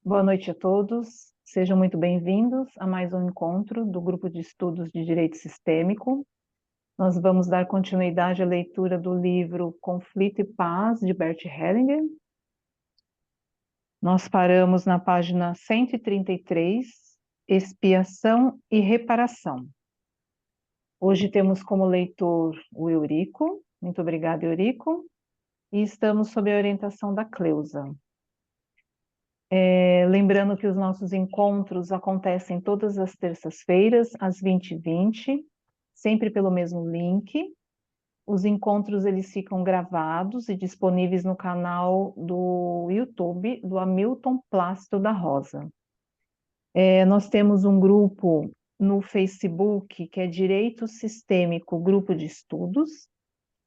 Boa noite a todos. Sejam muito bem-vindos a mais um encontro do Grupo de Estudos de Direito Sistêmico. Nós vamos dar continuidade à leitura do livro Conflito e Paz, de Bert Hellinger. Nós paramos na página 133, Expiação e Reparação. Hoje temos como leitor o Eurico. Muito obrigada, Eurico. E estamos sob a orientação da Cleusa. Lembrando que os nossos encontros acontecem todas as terças-feiras, às 20h20, sempre pelo mesmo link. Os encontros eles ficam gravados e disponíveis no canal do YouTube do Hamilton Plácido da Rosa. Nós temos um grupo no Facebook que é Direito Sistêmico Grupo de Estudos,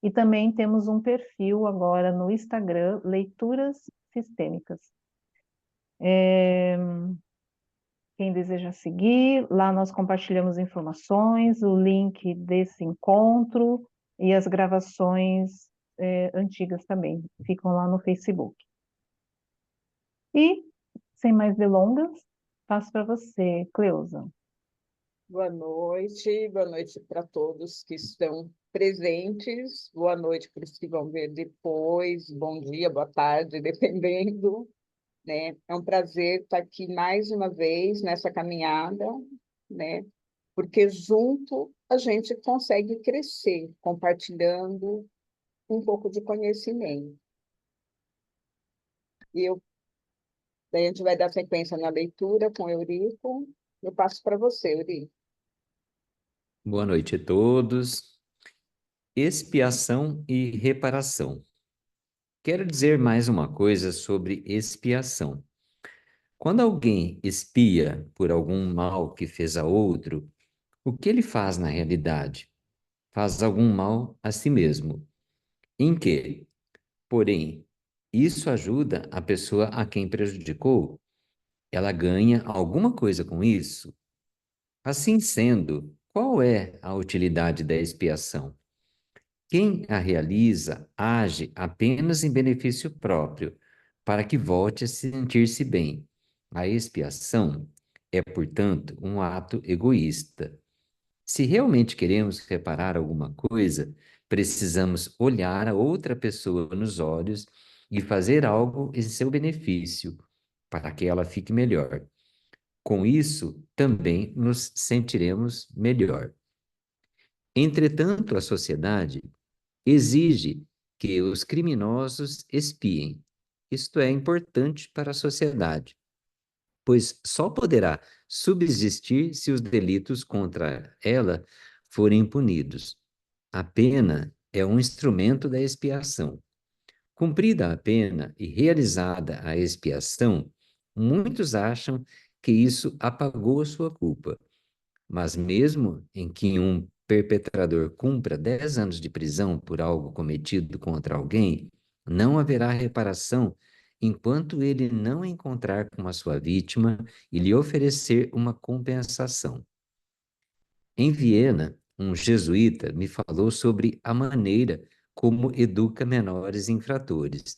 e também temos um perfil agora no Instagram, Leituras Sistêmicas. Quem deseja seguir, lá nós compartilhamos informações, o link desse encontro e as gravações antigas também, ficam lá no Facebook. E, sem mais delongas, passo para você, Cleusa. Boa noite para todos que estão presentes, boa noite para os que vão ver depois, bom dia, boa tarde, dependendo, né? É um prazer estar aqui mais uma vez nessa caminhada, né? Porque junto a gente consegue crescer, compartilhando um pouco de conhecimento. Daí a gente vai dar sequência na leitura com o Eurico. Eu passo para você, Eurico. Boa noite a todos. Expiação e reparação. Quero dizer mais uma coisa sobre expiação. Quando alguém expia por algum mal que fez a outro, o que ele faz na realidade? Faz algum mal a si mesmo. Em que, porém, isso ajuda a pessoa a quem prejudicou? Ela ganha alguma coisa com isso? Assim sendo, qual é a utilidade da expiação? Quem a realiza age apenas em benefício próprio, para que volte a sentir-se bem. A expiação é, portanto, um ato egoísta. Se realmente queremos reparar alguma coisa, precisamos olhar a outra pessoa nos olhos e fazer algo em seu benefício, para que ela fique melhor. Com isso, também nos sentiremos melhor. Entretanto, a sociedade exige que os criminosos expiem. Isto é importante para a sociedade, pois só poderá subsistir se os delitos contra ela forem punidos. A pena é um instrumento da expiação. Cumprida a pena e realizada a expiação, muitos acham que isso apagou a sua culpa. Mas mesmo em que um perpetrador cumpra 10 anos de prisão por algo cometido contra alguém, não haverá reparação enquanto ele não encontrar com a sua vítima e lhe oferecer uma compensação. Em Viena, um jesuíta me falou sobre a maneira como educa menores infratores.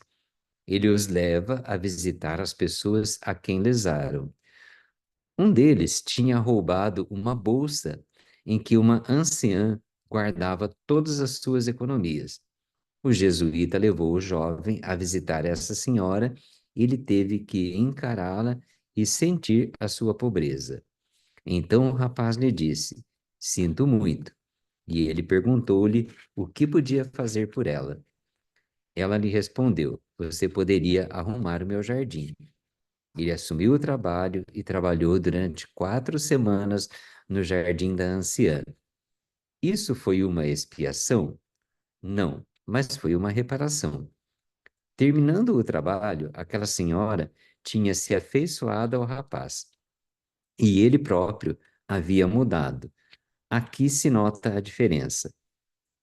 Ele os leva a visitar as pessoas a quem lesaram. Um deles tinha roubado uma bolsa em que uma anciã guardava todas as suas economias. O jesuíta levou o jovem a visitar essa senhora e ele teve que encará-la e sentir a sua pobreza. Então o rapaz lhe disse: Sinto muito. E ele perguntou-lhe o que podia fazer por ela. Ela lhe respondeu: Você poderia arrumar o meu jardim. Ele assumiu o trabalho e trabalhou durante 4 semanas no jardim da anciã. Isso foi uma expiação? Não, mas foi uma reparação. Terminando o trabalho, aquela senhora tinha se afeiçoado ao rapaz. E ele próprio havia mudado. Aqui se nota a diferença.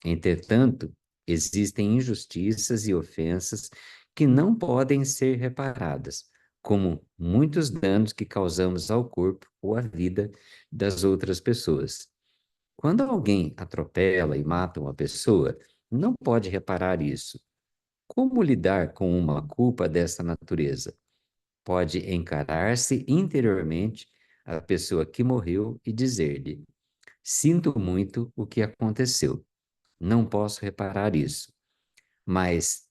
Entretanto, existem injustiças e ofensas que não podem ser reparadas, como muitos danos que causamos ao corpo ou à vida das outras pessoas. Quando alguém atropela e mata uma pessoa, não pode reparar isso. Como lidar com uma culpa dessa natureza? pode encarar-se interiormente a pessoa que morreu e dizer-lhe: sinto muito o que aconteceu, não posso reparar isso, mas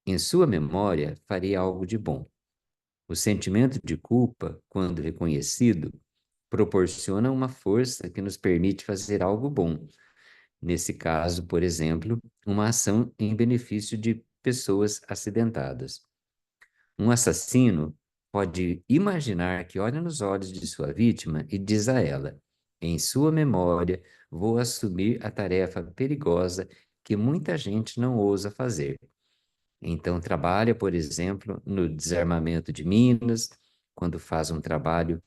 em sua memória farei algo de bom. O sentimento de culpa, quando reconhecido, proporciona uma força que nos permite fazer algo bom. Nesse caso, por exemplo, uma ação em benefício de pessoas acidentadas. Um assassino pode imaginar que olha nos olhos de sua vítima e diz a ela: em sua memória, vou assumir a tarefa perigosa que muita gente não ousa fazer. Então, trabalha, por exemplo, no desarmamento de minas, quando faz um trabalho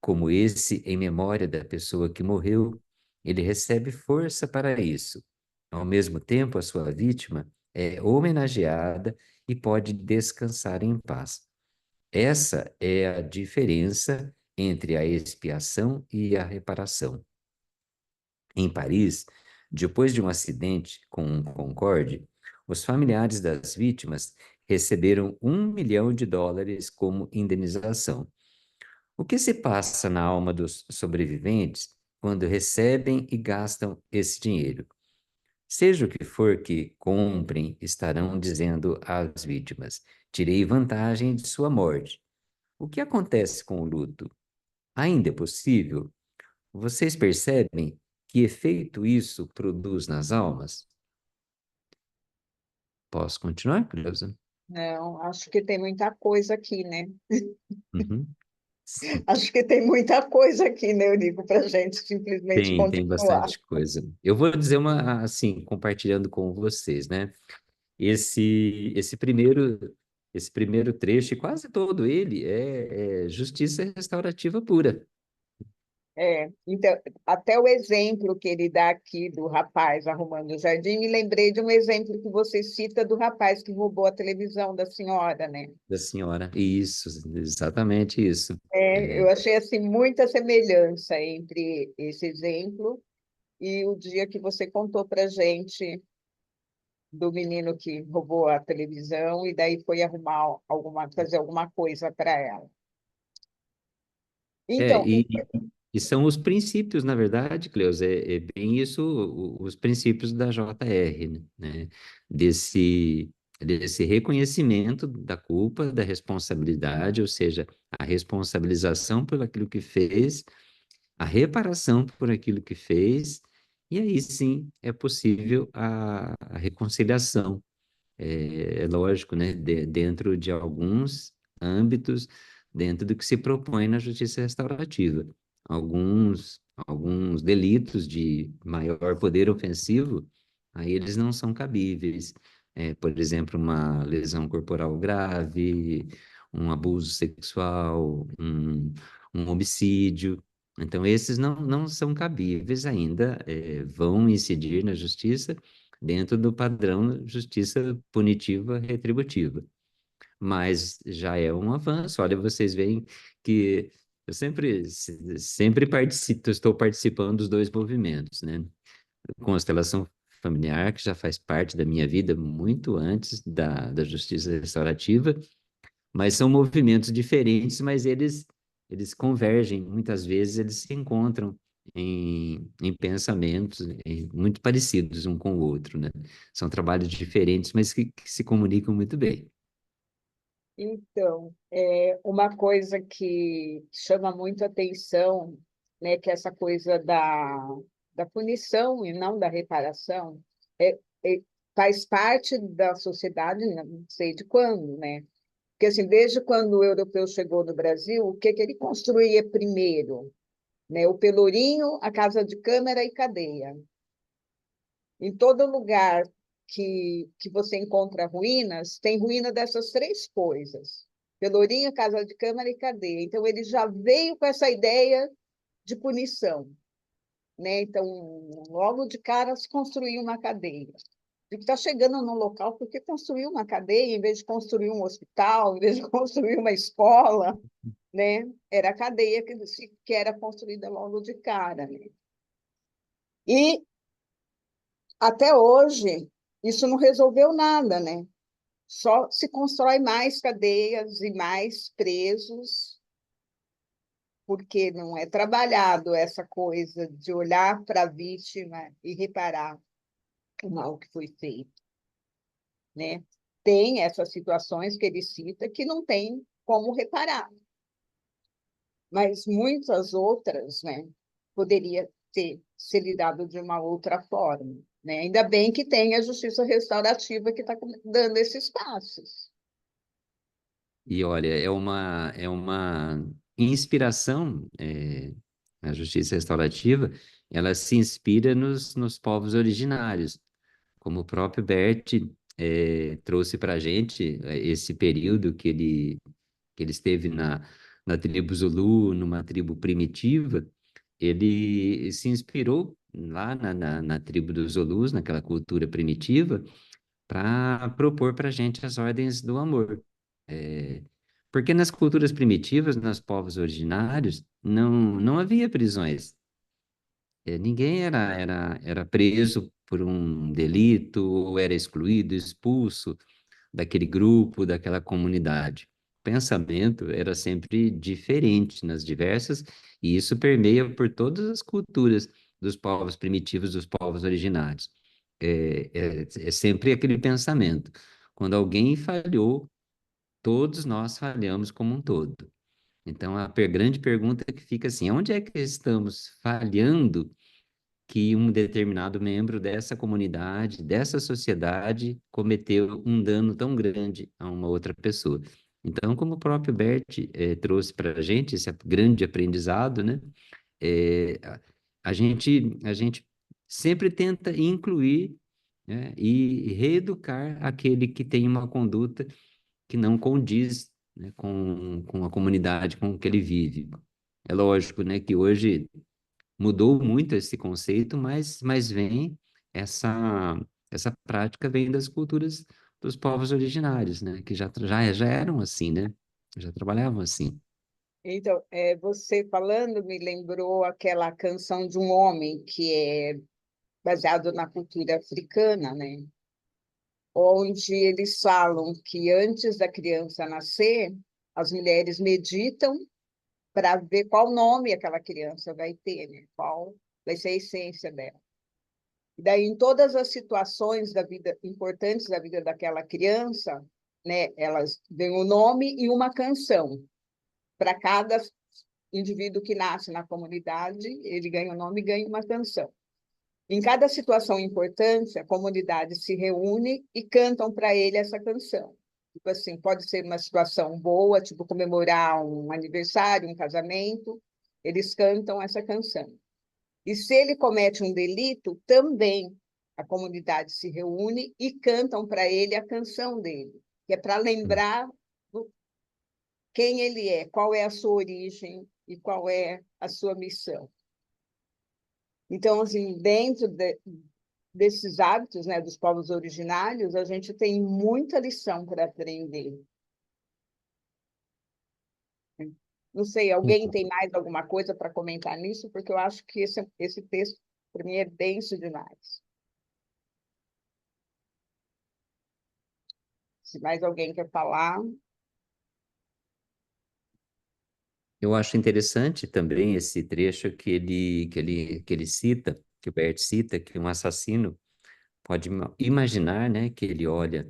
como esse em memória da pessoa que morreu, ele recebe força para isso. Ao mesmo tempo, a sua vítima é homenageada e pode descansar em paz. Essa é a diferença entre a expiação e a reparação. Em Paris, depois de um acidente com um Concorde, os familiares das vítimas receberam US$ 1 milhão como indenização. O que se passa na alma dos sobreviventes quando recebem e gastam esse dinheiro? Seja o que for que comprem, estarão dizendo às vítimas: tirei vantagem de sua morte. O que acontece com o luto? Ainda é possível? Vocês percebem que efeito isso produz nas almas? Posso continuar, Cleusa? Não, acho que tem muita coisa aqui, né? Uhum. Sim. Acho que tem muita coisa aqui, né, Eurico, para a gente simplesmente Tem continuar. bastante coisa. Eu vou dizer uma, assim, compartilhando com vocês, né? Esse esse primeiro trecho, e quase todo ele, é justiça restaurativa pura. É, então, até o exemplo que ele dá aqui do rapaz arrumando o jardim, me lembrei de um exemplo que você cita do rapaz que roubou a televisão da senhora, né? Da senhora. Isso, exatamente isso. É, É, eu achei assim muita semelhança entre esse exemplo e o dia que você contou para gente do menino que roubou a televisão e daí foi arrumar fazer alguma coisa para ela. é, Então, e são os princípios, na verdade, Cleus, é bem isso, os princípios da JR, né? Desse, desse reconhecimento da culpa, da responsabilidade, ou seja, a responsabilização por aquilo que fez, a reparação por aquilo que fez, e aí sim é possível a reconciliação. É lógico, né? Dentro de alguns âmbitos, dentro do que se propõe na justiça restaurativa. Alguns delitos de maior poder ofensivo, aí eles não são cabíveis. Por exemplo, uma lesão corporal grave, um abuso sexual, um homicídio. Então, esses não são cabíveis ainda, vão incidir na justiça dentro do padrão justiça punitiva retributiva. Mas já é um avanço. Olha, vocês veem que eu sempre participo, estou participando dos dois movimentos, né? Constelação familiar, que já faz parte da minha vida muito antes da justiça restaurativa, mas são movimentos diferentes, mas eles convergem, muitas vezes eles se encontram em pensamentos muito parecidos um com o outro, né? São trabalhos diferentes, mas que se comunicam muito bem. então, uma coisa que chama muito atenção, né, que é essa coisa da punição e não da reparação, é, é- faz parte da sociedade, não sei de quando, né? Porque, assim, desde quando o europeu chegou no Brasil, o que que ele construía primeiro? Né? O pelourinho, a casa de câmara e cadeia. Em todo lugar que você encontra ruínas, tem ruína dessas três coisas: pelourinho, casa de câmara e cadeia. Então, ele já veio com essa ideia de punição. Né? Então, logo de cara, se construiu uma cadeia. E está chegando num local, porque construiu uma cadeia em vez de construir um hospital, em vez de construir uma escola, né? Era a cadeia que era construída logo de cara. Né? E até hoje, isso não resolveu nada, né? só se constrói mais cadeias e mais presos, porque não é trabalhado essa coisa de olhar para a vítima e reparar o mal que foi feito, né? Tem essas situações que ele cita que não tem como reparar, mas muitas outras, né, poderia ter ser lidado de uma outra forma, né? Ainda bem que tem a justiça restaurativa que está dando esses passos. E olha, é uma inspiração, a justiça restaurativa, ela se inspira nos povos originários, como o próprio Bert trouxe para a gente esse período que ele esteve na tribo Zulu, numa tribo primitiva, ele se inspirou lá na tribo dos Zulus, naquela cultura primitiva, para propor para a gente as ordens do amor. É, porque nas culturas primitivas, nos povos originários, não havia prisões. Ninguém era preso por um delito, ou era excluído, expulso daquele grupo, daquela comunidade. O pensamento era sempre diferente nas diversas, e isso permeia por todas as culturas dos povos primitivos, dos povos originários. É sempre aquele pensamento. Quando alguém falhou, todos nós falhamos como um todo. Então, a grande pergunta que fica assim, onde é que estamos falhando que um determinado membro dessa comunidade, dessa sociedade, cometeu um dano tão grande a uma outra pessoa? Então, como o próprio Bert trouxe para a gente esse grande aprendizado, né? A gente sempre tenta incluir, né, e reeducar aquele que tem uma conduta que não condiz, né, com a comunidade com que ele vive. É lógico, né, que hoje mudou muito esse conceito, mas vem essa prática vem das culturas dos povos originários, né, que já eram assim, né, já trabalhavam assim. Então, você falando me lembrou aquela canção de um homem que é baseado na cultura africana, né? Onde eles falam que antes da criança nascer, as mulheres meditam para ver qual nome aquela criança vai ter, né? Qual vai ser a essência dela. E daí, em todas as situações da vida importantes da vida daquela criança, né, elas dão o nome e uma canção. Para cada indivíduo que nasce na comunidade, ele ganha o nome e ganha uma canção. Em cada situação importante, a comunidade se reúne e cantam para ele essa canção. Tipo assim, pode ser uma situação boa, tipo comemorar um aniversário, um casamento, eles cantam essa canção. E se ele comete um delito, também a comunidade se reúne e cantam para ele a canção dele, que é para lembrar do quem ele é, qual é a sua origem e qual é a sua missão. Então, assim, desses hábitos, né, dos povos originários, a gente tem muita lição para aprender. Não sei, alguém tem mais alguma coisa para comentar nisso? Porque eu acho que esse texto, para mim, é denso demais. Se mais alguém quer falar. Eu acho interessante também esse trecho que ele cita, que o Bert cita, que um assassino pode imaginar, né, que ele olha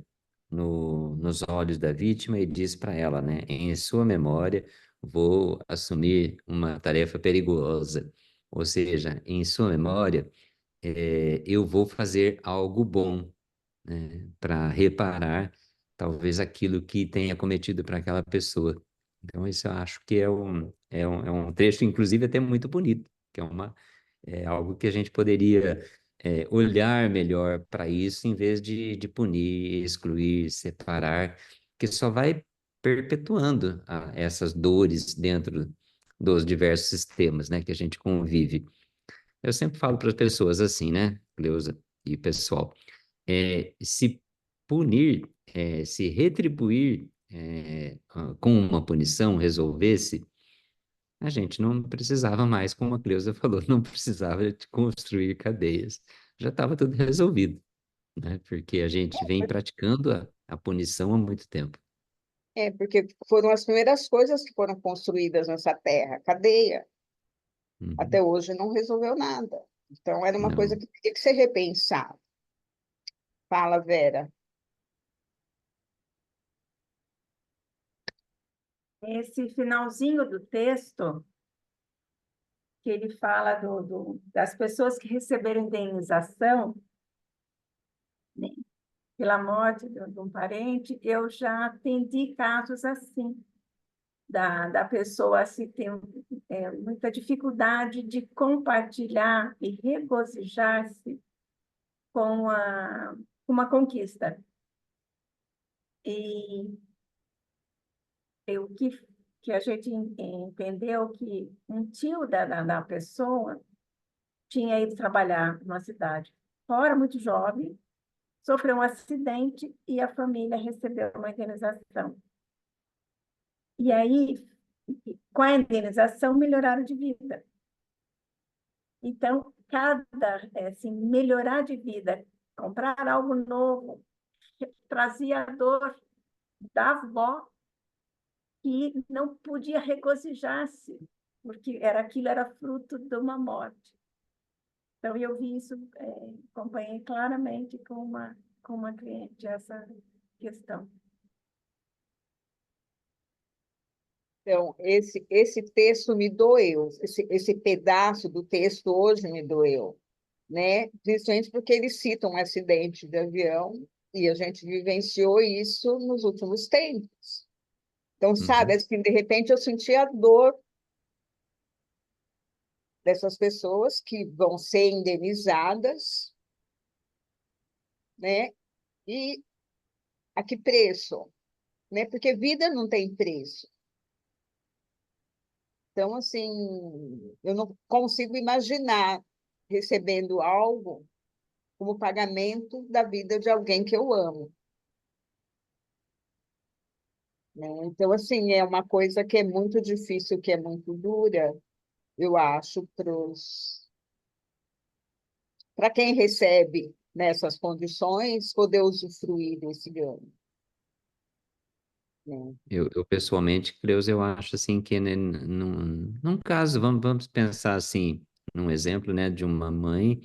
nos olhos da vítima e diz para ela, né, em sua memória, vou assumir uma tarefa perigosa. Ou seja, em sua memória, eu vou fazer algo bom, né, para reparar talvez aquilo que tenha cometido para aquela pessoa. Então, isso eu acho que é um trecho, inclusive, até muito bonito, que é algo que a gente poderia olhar melhor para isso, em vez de punir, excluir, separar, que só vai perpetuando essas dores dentro dos diversos sistemas, né, que a gente convive. Eu sempre falo para as pessoas assim, né, Cleusa e pessoal, se punir, se retribuir com uma punição resolvesse, a gente não precisava mais, como a Cleusa falou, não precisava de construir cadeias. Já estava tudo resolvido, né? Porque a gente vem praticando a punição há muito tempo. Porque foram as primeiras coisas que foram construídas nessa terra, cadeia. Uhum. Até hoje não resolveu nada. Então, era uma coisa Não, que tinha que ser repensada. Fala, Vera. Esse finalzinho do texto, que ele fala das pessoas que receberam indenização, né, pela morte de um parente, eu já atendi casos assim, da pessoa assim, ter muita dificuldade de compartilhar e regozijar-se com uma conquista. E o que a gente entendeu que um tio da pessoa tinha ido trabalhar numa cidade fora, muito jovem, sofreu um acidente e a família recebeu uma indenização. E aí, com a indenização, melhoraram de vida. Então, assim, melhorar de vida, comprar algo novo, trazia a dor da avó que não podia regozijar-se, porque aquilo era fruto de uma morte. Então, eu vi isso, acompanhei claramente com uma cliente essa questão. Então, esse texto me doeu, esse pedaço do texto hoje me doeu, né? Principalmente porque eles citam um acidente de avião e a gente vivenciou isso nos últimos tempos. Então, sabe, uhum. assim, de repente eu senti a dor dessas pessoas que vão ser indenizadas, né? E a que preço? Né? Porque vida não tem preço. Então, assim, eu não consigo imaginar recebendo algo como pagamento da vida de alguém que eu amo. Né? Então, assim, é uma coisa que é muito difícil, que é muito dura, eu acho, para quem recebe nessas condições, poder usufruir desse ganho. Né? Eu pessoalmente, Creus, eu acho assim que né, num caso, vamos pensar assim, num exemplo, né, de uma mãe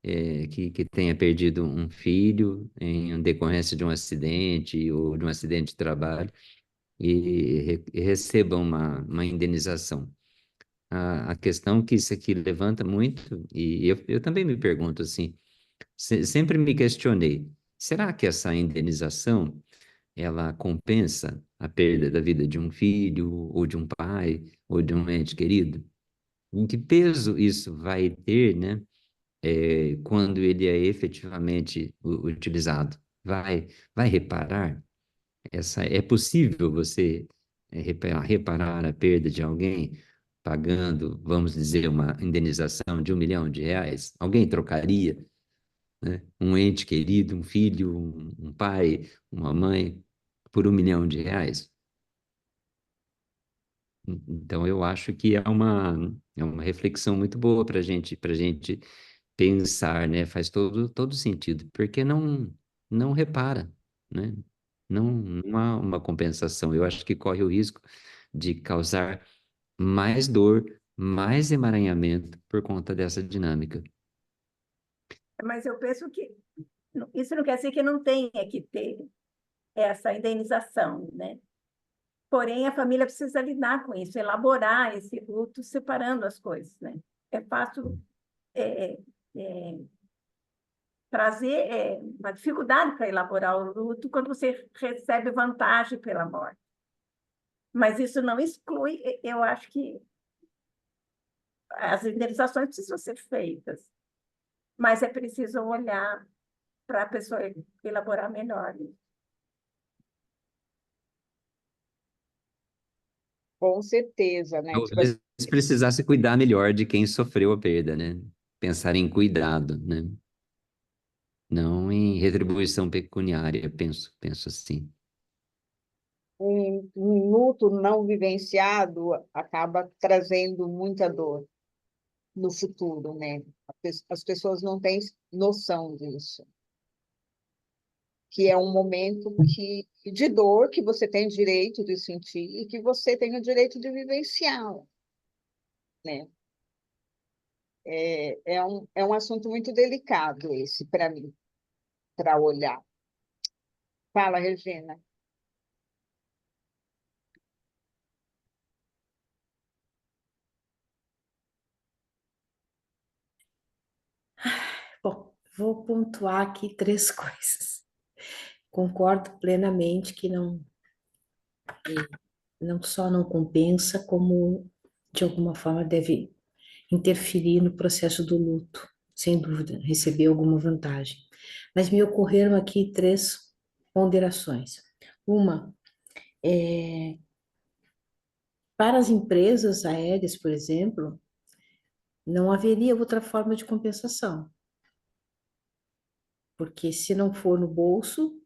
que tenha perdido um filho em decorrência de um acidente ou de um acidente de trabalho e receba uma indenização. A questão que isso aqui levanta muito, e eu também me pergunto assim, sempre me questionei, será que essa indenização ela compensa a perda da vida de um filho, ou de um pai, ou de um ente querido? Em que peso isso vai ter, né, quando ele é efetivamente utilizado? Vai reparar? É possível você reparar a perda de alguém pagando, vamos dizer, uma indenização de R$ 1 milhão? Alguém trocaria, né, um ente querido, um filho, um pai, uma mãe, por R$ 1 milhão? Então, eu acho que é uma reflexão muito boa para gente pensar, né? Faz todo sentido, porque não repara, né? Não há uma compensação. Eu acho que corre o risco de causar mais dor, mais emaranhamento por conta dessa dinâmica. Mas eu penso que isso não quer dizer que não tenha que ter essa indenização, né? Porém, a família precisa lidar com isso, elaborar esse luto separando as coisas, né? É fácil é, é, trazer uma dificuldade para elaborar o luto quando você recebe vantagem pela morte. Mas isso não exclui, eu acho que as indenizações precisam ser feitas, mas é preciso olhar para a pessoa elaborar melhor. Com certeza, né? Tipo assim, Talvez precisasse cuidar melhor de quem sofreu a perda, né? Pensar em cuidado, né? Não em retribuição pecuniária, penso assim. um luto não vivenciado acaba trazendo muita dor no futuro, né? As pessoas não têm noção disso. que é um momento de dor que você tem direito de sentir e que você tem o direito de vivenciar, né? É um assunto muito delicado esse para mim, para olhar. Fala, Regina. Bom, vou pontuar aqui três coisas. Concordo plenamente que não só não compensa, como de alguma forma deve interferir no processo do luto, sem dúvida, receber alguma vantagem. Mas me ocorreram aqui três ponderações. Uma, para as empresas aéreas, por exemplo, não haveria outra forma de compensação, porque se não for no bolso,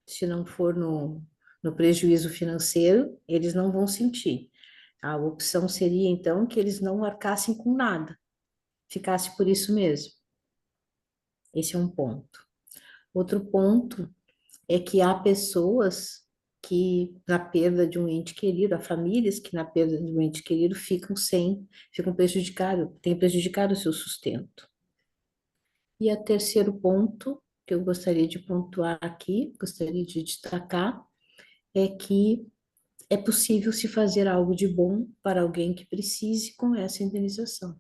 se não for no prejuízo financeiro, eles não vão sentir. A opção seria, então, que eles não arcassem com nada, ficasse por isso mesmo. Esse é um ponto. Outro ponto é que há pessoas que, na perda de um ente querido, há famílias que, na perda de um ente querido, ficam prejudicados, têm prejudicado o seu sustento. E o terceiro ponto que eu gostaria de pontuar aqui, gostaria de destacar, é que é possível se fazer algo de bom para alguém que precise com essa indenização.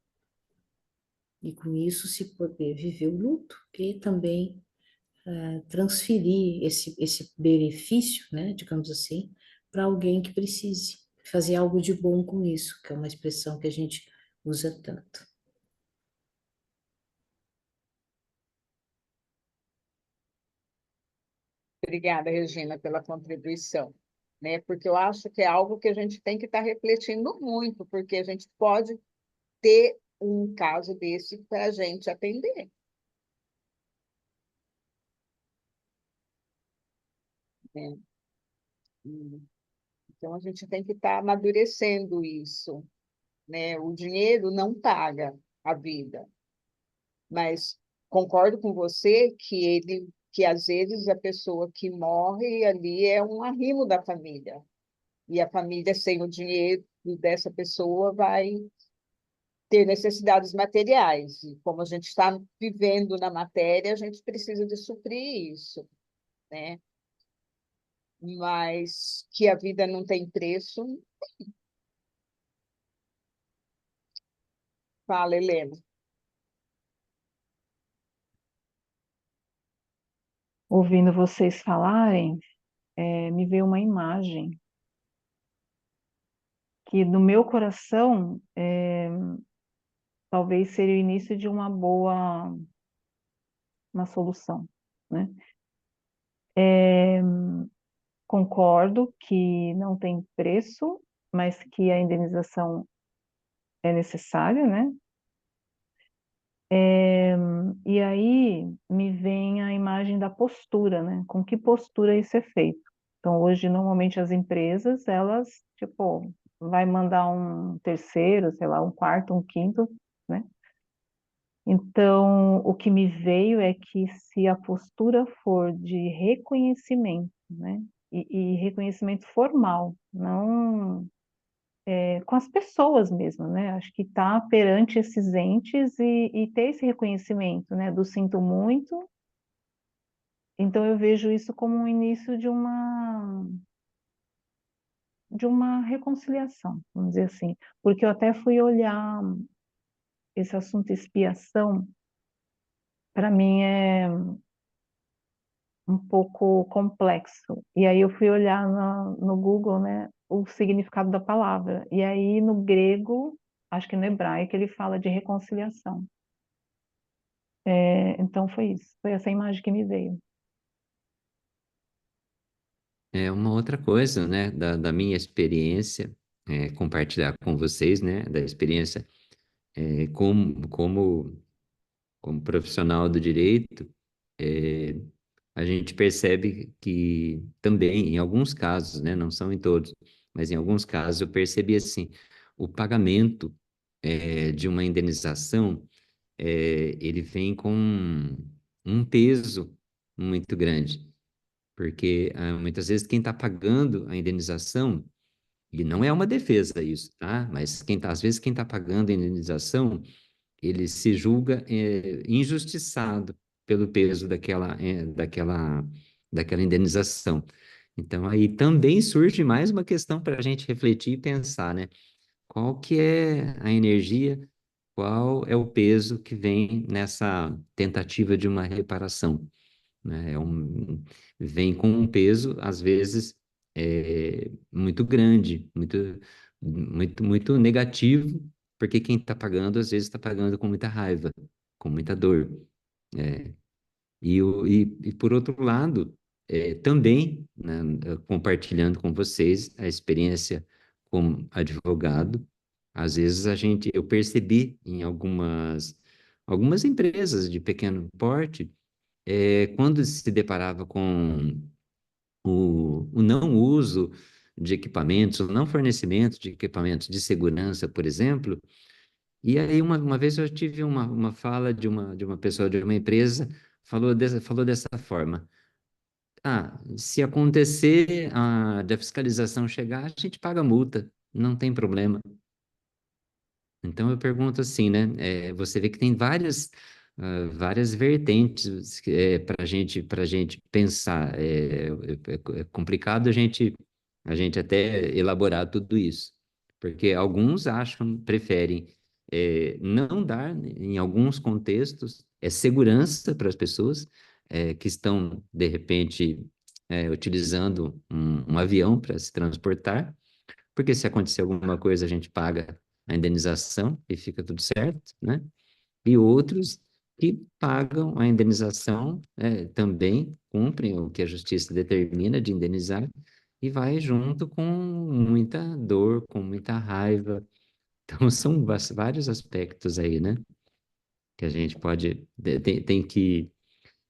E com isso se poder viver o luto e também transferir esse benefício, né, digamos assim, para alguém que precise fazer algo de bom com isso, que é uma expressão que a gente usa tanto. Obrigada, Regina, pela contribuição, né? Porque eu acho que é algo que a gente tem que estar refletindo muito, porque a gente pode ter um caso desse para a gente atender, né? Então, a gente tem que estar amadurecendo isso, né? O dinheiro não paga a vida, mas concordo com você que às vezes a pessoa que morre ali é um arrimo da família, e a família sem o dinheiro dessa pessoa vai ter necessidades materiais, e como a gente está vivendo na matéria, a gente precisa de suprir isso, né? Mas que a vida não tem preço. Fala, Helena. Ouvindo vocês falarem, me veio uma imagem que no meu coração talvez seria o início de uma solução, né? Concordo que não tem preço, mas que a indenização é necessária, né? E aí me vem a imagem da postura, né? Com que postura isso é feito? Então, hoje, normalmente, as empresas, elas, tipo, vai mandar um terceiro, sei lá, um quarto, um quinto, né? Então, o que me veio é que se a postura for de reconhecimento, né? E reconhecimento formal, não com as pessoas mesmo, né? Acho que estar perante esses entes e ter esse reconhecimento, né? Do sinto muito. Então eu vejo isso como um início de uma reconciliação, vamos dizer assim, porque eu até fui olhar esse assunto expiação, para mim é um pouco complexo. E aí eu fui olhar no Google, né, o significado da palavra. E aí no grego, acho que no hebraico, ele fala de reconciliação. Então foi isso, foi essa imagem que me veio. É uma outra coisa, né, da minha experiência, compartilhar com vocês, né, da experiência como profissional do direito, é, a gente percebe que também, em alguns casos, né, não são em todos, mas em alguns casos eu percebi assim, o pagamento de uma indenização, ele vem com um peso muito grande. porque muitas vezes quem está pagando a indenização, e não é uma defesa isso, tá? Mas às vezes quem está pagando a indenização, ele se julga injustiçado pelo peso daquela indenização. Então, aí também surge mais uma questão para a gente refletir e pensar, né? Qual que é a energia, qual é o peso que vem nessa tentativa de uma reparação, né? Vem com um peso, às vezes, muito grande, muito negativo, porque quem está pagando, às vezes, está pagando com muita raiva, com muita dor. É, e por outro lado, também, né, compartilhando com vocês a experiência como advogado, às vezes eu percebi em algumas empresas de pequeno porte, quando se deparava com o não uso de equipamentos, o não fornecimento de equipamentos de segurança, por exemplo, e aí uma vez eu tive uma fala de uma pessoa de uma empresa, falou dessa forma: se acontecer da fiscalização chegar, a gente paga multa, não tem problema. Então eu pergunto assim, né? Você vê que tem várias vertentes para gente pensar. É complicado a gente até elaborar tudo isso, porque alguns preferem não dar, em alguns contextos, segurança para as pessoas que estão, de repente, utilizando um avião para se transportar, porque se acontecer alguma coisa, a gente paga a indenização e fica tudo certo, né? E outros que pagam a indenização, também cumprem o que a justiça determina de indenizar e vai junto com muita dor, com muita raiva. Então, são vários aspectos aí, né? Que a gente tem que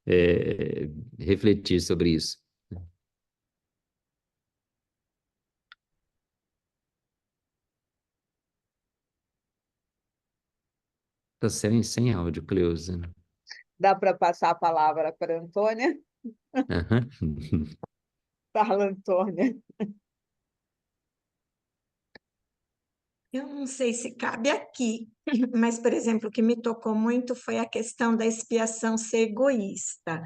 eh, refletir sobre isso. Tá sem áudio, Cleusa. Dá para passar a palavra para a Antônia? Aham. Fala, Antônia. Eu não sei se cabe aqui, mas, por exemplo, o que me tocou muito foi a questão da expiação ser egoísta.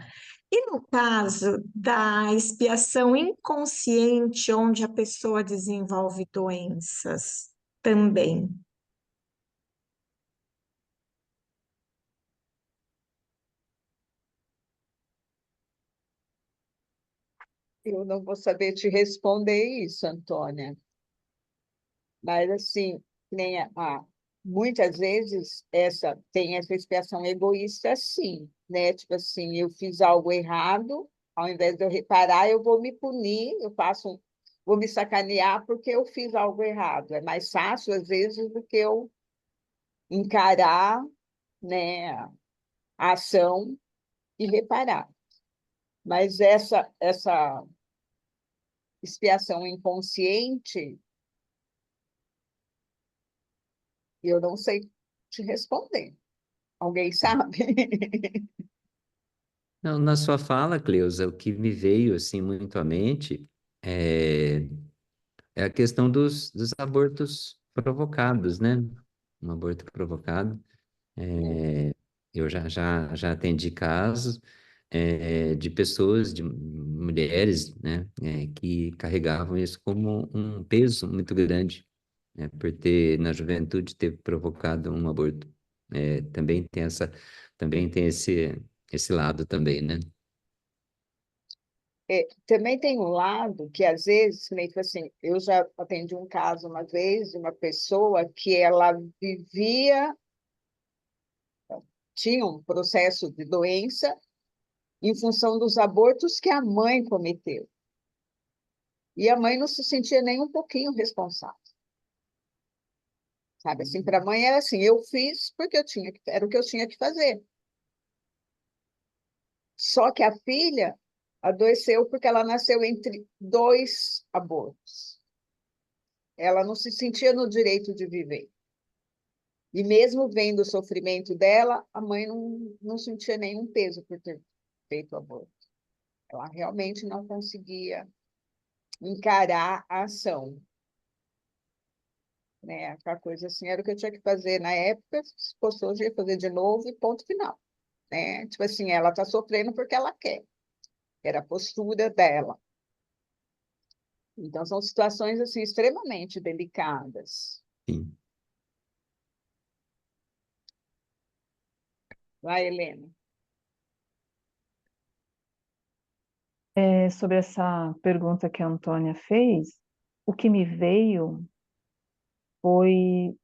E no caso da expiação inconsciente, onde a pessoa desenvolve doenças também. Eu não vou saber te responder isso, Antônia. Mas, assim, nem muitas vezes tem essa expiação egoísta, sim, né? Tipo assim, eu fiz algo errado, ao invés de eu reparar, eu vou me punir, vou me sacanear porque eu fiz algo errado. É mais fácil, às vezes, do que eu encarar, né, a ação e reparar. Mas essa expiação inconsciente, eu não sei te responder. Alguém sabe? Não, na sua fala, Cleusa, o que me veio assim muito à mente é, é a questão dos abortos provocados, né? Um aborto provocado. Eu já atendi casos de pessoas, de mulheres, né, que carregavam isso como um peso muito grande, né, por ter, na juventude, ter provocado um aborto. Também tem esse lado também, né? Também tem um lado que, às vezes, meio que assim, eu já atendi um caso uma vez de uma pessoa que ela tinha um processo de doença em função dos abortos que a mãe cometeu. E a mãe não se sentia nem um pouquinho responsável. Sabe, assim, para a mãe era assim, eu fiz porque era o que eu tinha que fazer. Só que a filha adoeceu porque ela nasceu entre dois abortos. Ela não se sentia no direito de viver. E mesmo vendo o sofrimento dela, a mãe não sentia nenhum peso por ter feito o aborto. Ela realmente não conseguia encarar a ação, né? Aquela coisa assim, era o que eu tinha que fazer na época, se fosse hoje, eu ia fazer de novo e ponto final, né? Tipo assim, ela está sofrendo porque ela quer, era a postura dela. Então, são situações assim, extremamente delicadas. Sim. Vai, Helena. Sobre essa pergunta que a Antônia fez, o que me veio foi,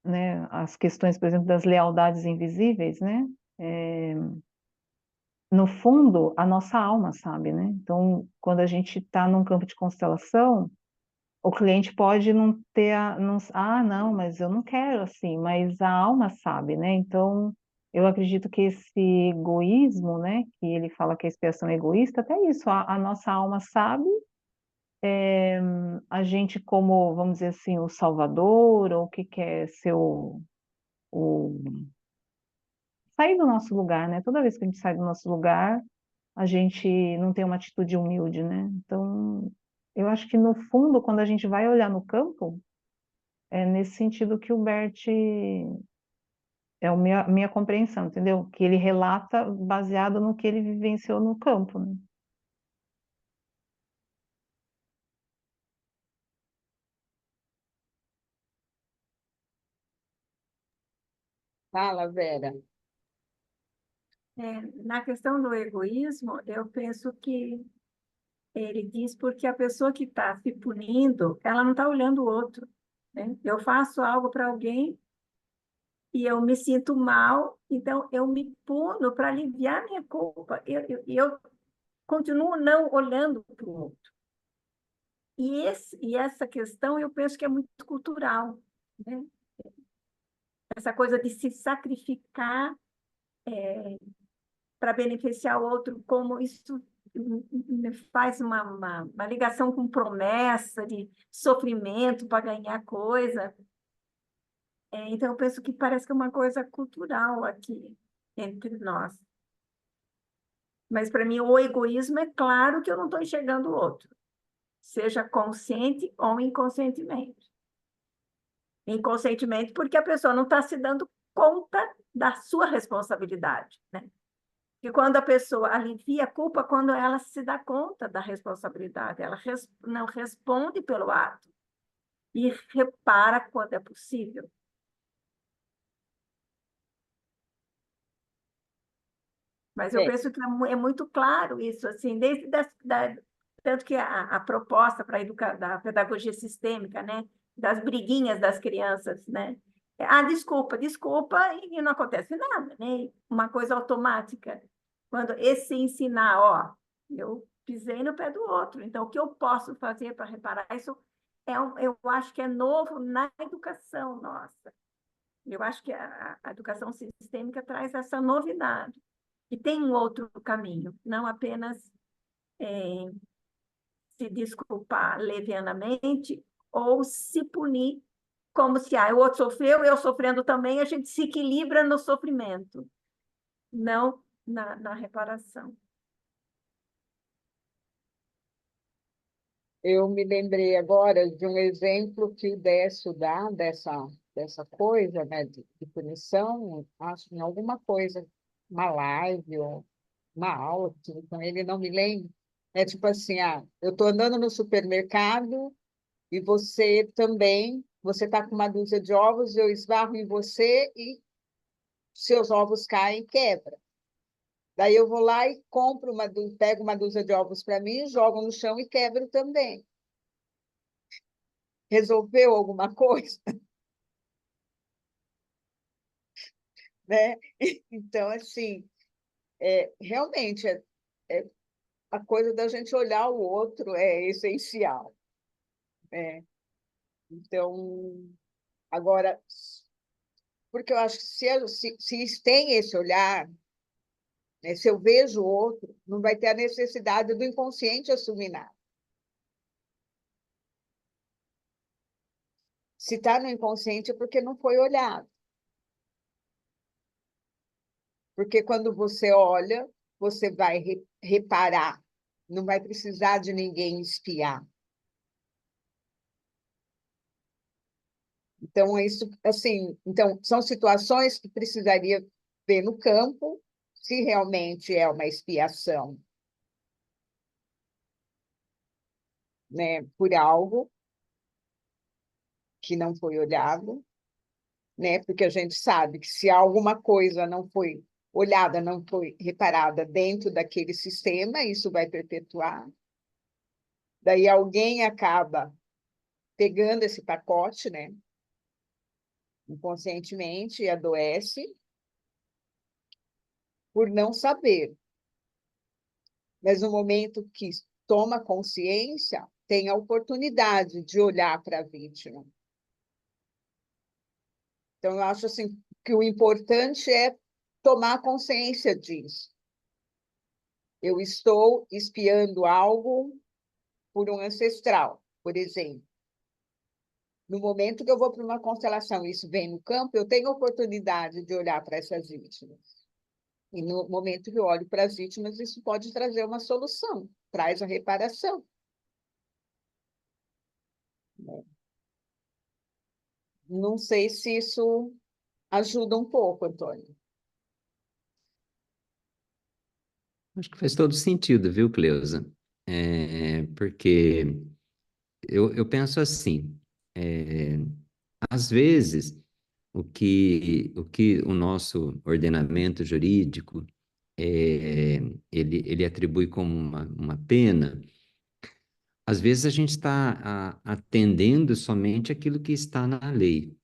né, as questões, por exemplo, das lealdades invisíveis, né? É, no fundo, a nossa alma sabe, né? Então, quando a gente está num campo de constelação, o cliente pode não ter não, mas eu não quero assim, mas a alma sabe, né? Então, eu acredito que esse egoísmo, né, que ele fala que a expiação é egoísta, até isso, a nossa alma sabe, a gente como, vamos dizer assim, o salvador, ou que quer ser o sair do nosso lugar, né? Toda vez que a gente sai do nosso lugar, a gente não tem uma atitude humilde, né? Então, eu acho que no fundo, quando a gente vai olhar no campo, é nesse sentido que o Bert é a minha compreensão, entendeu? Que ele relata baseado no que ele vivenciou no campo, né? Fala, Vera. Na questão do egoísmo, eu penso que ele diz porque a pessoa que está se punindo, ela não está olhando o outro, né? Eu faço algo para alguém e eu me sinto mal, então eu me puno para aliviar minha culpa. Eu continuo não olhando para o outro. E essa questão eu penso que é muito cultural, né? Essa coisa de se sacrificar para beneficiar o outro, como isso me faz uma ligação com promessa de sofrimento para ganhar coisa. Então, eu penso que parece que é uma coisa cultural aqui entre nós. Mas, para mim, o egoísmo é claro que eu não estou enxergando o outro, seja consciente ou inconscientemente. Inconscientemente, porque a pessoa não está se dando conta da sua responsabilidade, né? E quando a pessoa alivia a culpa, quando ela se dá conta da responsabilidade, ela não responde pelo ato e repara quando é possível. Mas eu É, penso que é muito claro isso, assim, tanto que a proposta para da pedagogia sistêmica, né, das briguinhas das crianças, né, desculpa, desculpa, e não acontece nada, né, uma coisa automática. Quando esse ensinar, ó, eu pisei no pé do outro, então o que eu posso fazer para reparar isso eu acho que é novo na educação nossa. Eu acho que a educação sistêmica traz essa novidade. E tem um outro caminho, não apenas se desculpar levianamente ou se punir como se o outro sofreu, eu sofrendo também, a gente se equilibra no sofrimento, não na reparação. eu me lembrei agora de um exemplo que o Décio dá dessa coisa, né, de punição, acho em alguma coisa, uma live ou uma aula que tive com ele, não me lembro. É tipo assim, eu estou andando no supermercado e você também, você está com uma dúzia de ovos, eu esbarro em você e seus ovos caem e quebram. Daí eu vou lá e pego uma dúzia de ovos para mim, jogo no chão e quebro também. Resolveu alguma coisa, né? Então, assim, realmente, é- a coisa da gente olhar o outro é essencial, né? Então, agora, porque eu acho que se tem esse olhar, né, se eu vejo o outro, não vai ter a necessidade do inconsciente assumir nada. Se está no inconsciente é porque não foi olhado. Porque quando você olha, você vai reparar não vai precisar de ninguém espiar. Então, isso, assim, então, são situações que precisaria ver no campo se realmente é uma expiação, né, por algo que não foi olhado, né, porque a gente sabe que se alguma coisa não foi olhada, não foi reparada dentro daquele sistema, isso vai perpetuar. Daí alguém acaba pegando esse pacote, né, inconscientemente, e adoece por não saber. Mas no momento que toma consciência, tem a oportunidade de olhar para a vítima. Então, eu acho assim, que o importante é tomar consciência disso. Eu estou espiando algo por um ancestral, por exemplo. No momento que eu vou para uma constelação e isso vem no campo, eu tenho a oportunidade de olhar para essas vítimas. E no momento que eu olho para as vítimas, isso pode trazer uma solução, traz a reparação. Não sei se isso ajuda um pouco, Antônio. Acho que faz todo sentido, viu, Cleusa? Porque eu penso assim, é, às vezes o que o nosso ordenamento jurídico ele atribui como uma pena, às vezes a gente está atendendo somente aquilo que está na lei.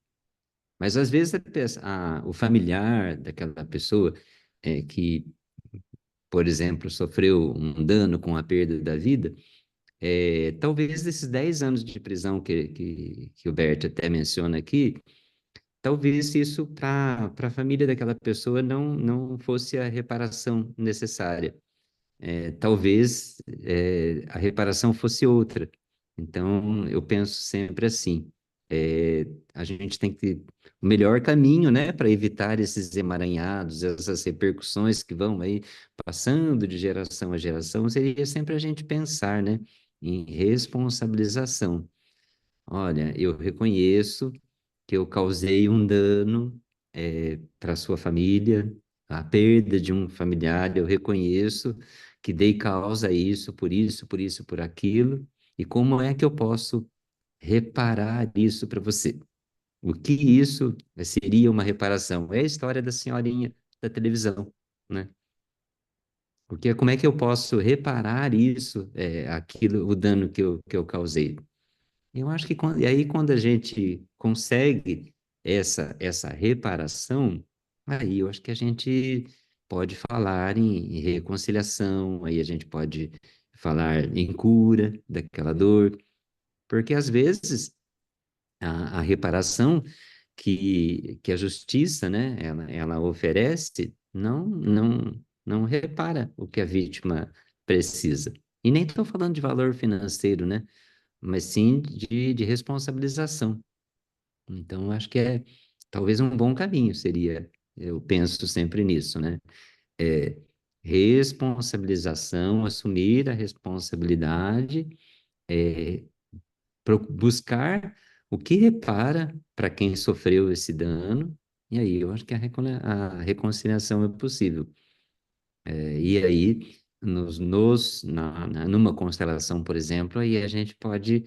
Mas às vezes o familiar daquela pessoa que, por exemplo, sofreu um dano com a perda da vida, talvez esses 10 anos de prisão que o Bert até menciona aqui, talvez isso para a família daquela pessoa não fosse a reparação necessária. Talvez a reparação fosse outra. Então, eu penso sempre assim, a gente tem que o melhor caminho, né, para evitar esses emaranhados, essas repercussões que vão aí passando de geração a geração, seria sempre a gente pensar, né, em responsabilização. Olha, eu reconheço que eu causei um dano para sua família, a perda de um familiar, eu reconheço que dei causa a isso, por isso, por isso, por aquilo, e como é que eu posso reparar isso para você? O que isso seria uma reparação? É a história da senhorinha da televisão, né? Porque como é que eu posso reparar isso, aquilo, o dano que eu causei? Eu acho que e aí quando a gente consegue essa reparação, aí eu acho que a gente pode falar em reconciliação, aí a gente pode falar em cura daquela dor, porque às vezes a reparação que a justiça, né, ela oferece, não repara o que a vítima precisa. E nem estou falando de valor financeiro, né? Mas sim de responsabilização. Então, acho que talvez um bom caminho seria, eu penso sempre nisso, né? É, responsabilização, assumir a responsabilidade, é, buscar o que repara para quem sofreu esse dano, e aí eu acho que a reconciliação é possível. E aí, numa constelação, por exemplo, aí a gente pode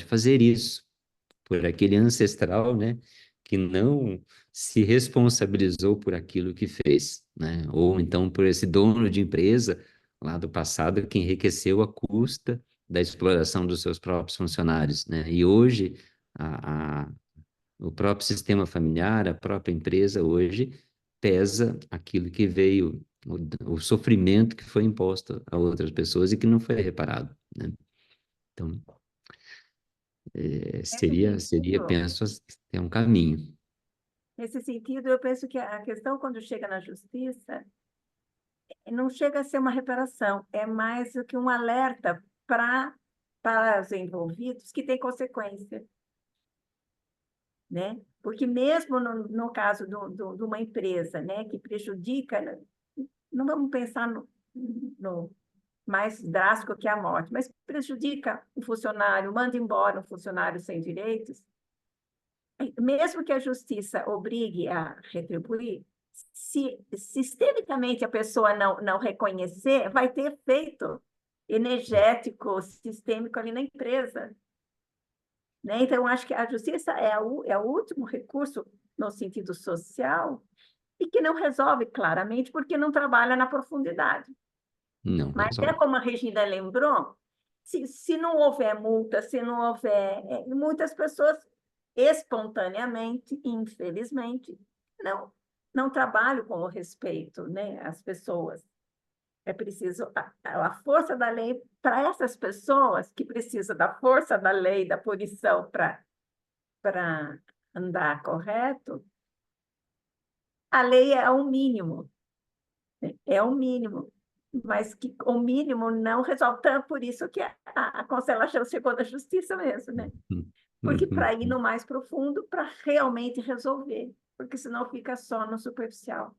fazer isso por aquele ancestral, né, que não se responsabilizou por aquilo que fez, né? Ou então por esse dono de empresa lá do passado que enriqueceu à custa da exploração dos seus próprios funcionários, né? E hoje o próprio sistema familiar, a própria empresa hoje pesa aquilo que veio, o sofrimento que foi imposto a outras pessoas e que não foi reparado, né? Então, Nesse seria, sentido, penso, é um caminho. eu penso que a questão, quando chega na justiça, não chega a ser uma reparação, é mais do que um alerta para os envolvidos que tem consequência, né? Porque mesmo no caso de uma empresa, né, que prejudica, não vamos pensar no mais drástico que a morte, mas prejudica o funcionário, manda embora um funcionário sem direitos, mesmo que a justiça obrigue a retribuir, se sistemicamente a pessoa não reconhecer, vai ter efeito energético, sistêmico ali na empresa. Né? Então, acho que a justiça é o último recurso no sentido social e que não resolve claramente porque não trabalha na profundidade. Não Mas é resolve. como a Regina lembrou, se não houver multa, se não houver... muitas pessoas espontaneamente, infelizmente, não trabalham com o respeito, né, às pessoas. É preciso a força da lei para essas pessoas que precisam da força da lei, da punição para andar correto, a lei é o mínimo, né? É o mínimo, mas que o mínimo não resolve. Tanto por isso que a Constelação chegou da justiça mesmo, né? Porque para ir no mais profundo, para realmente resolver, porque senão fica só no superficial.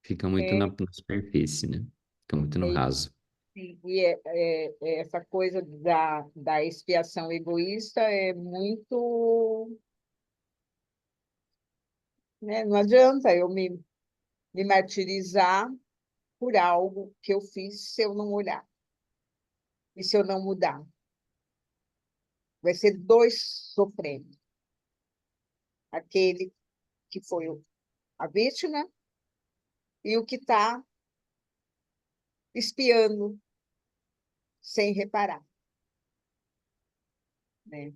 Fica muito É, na superfície, né? Fica muito no é, raso. e essa coisa da expiação egoísta é muito, né? Não adianta eu me martirizar por algo que eu fiz se eu não olhar e se eu não mudar. Vai ser dois sofrendo. Aquele que foi a vítima e o que está espiando sem reparar, né?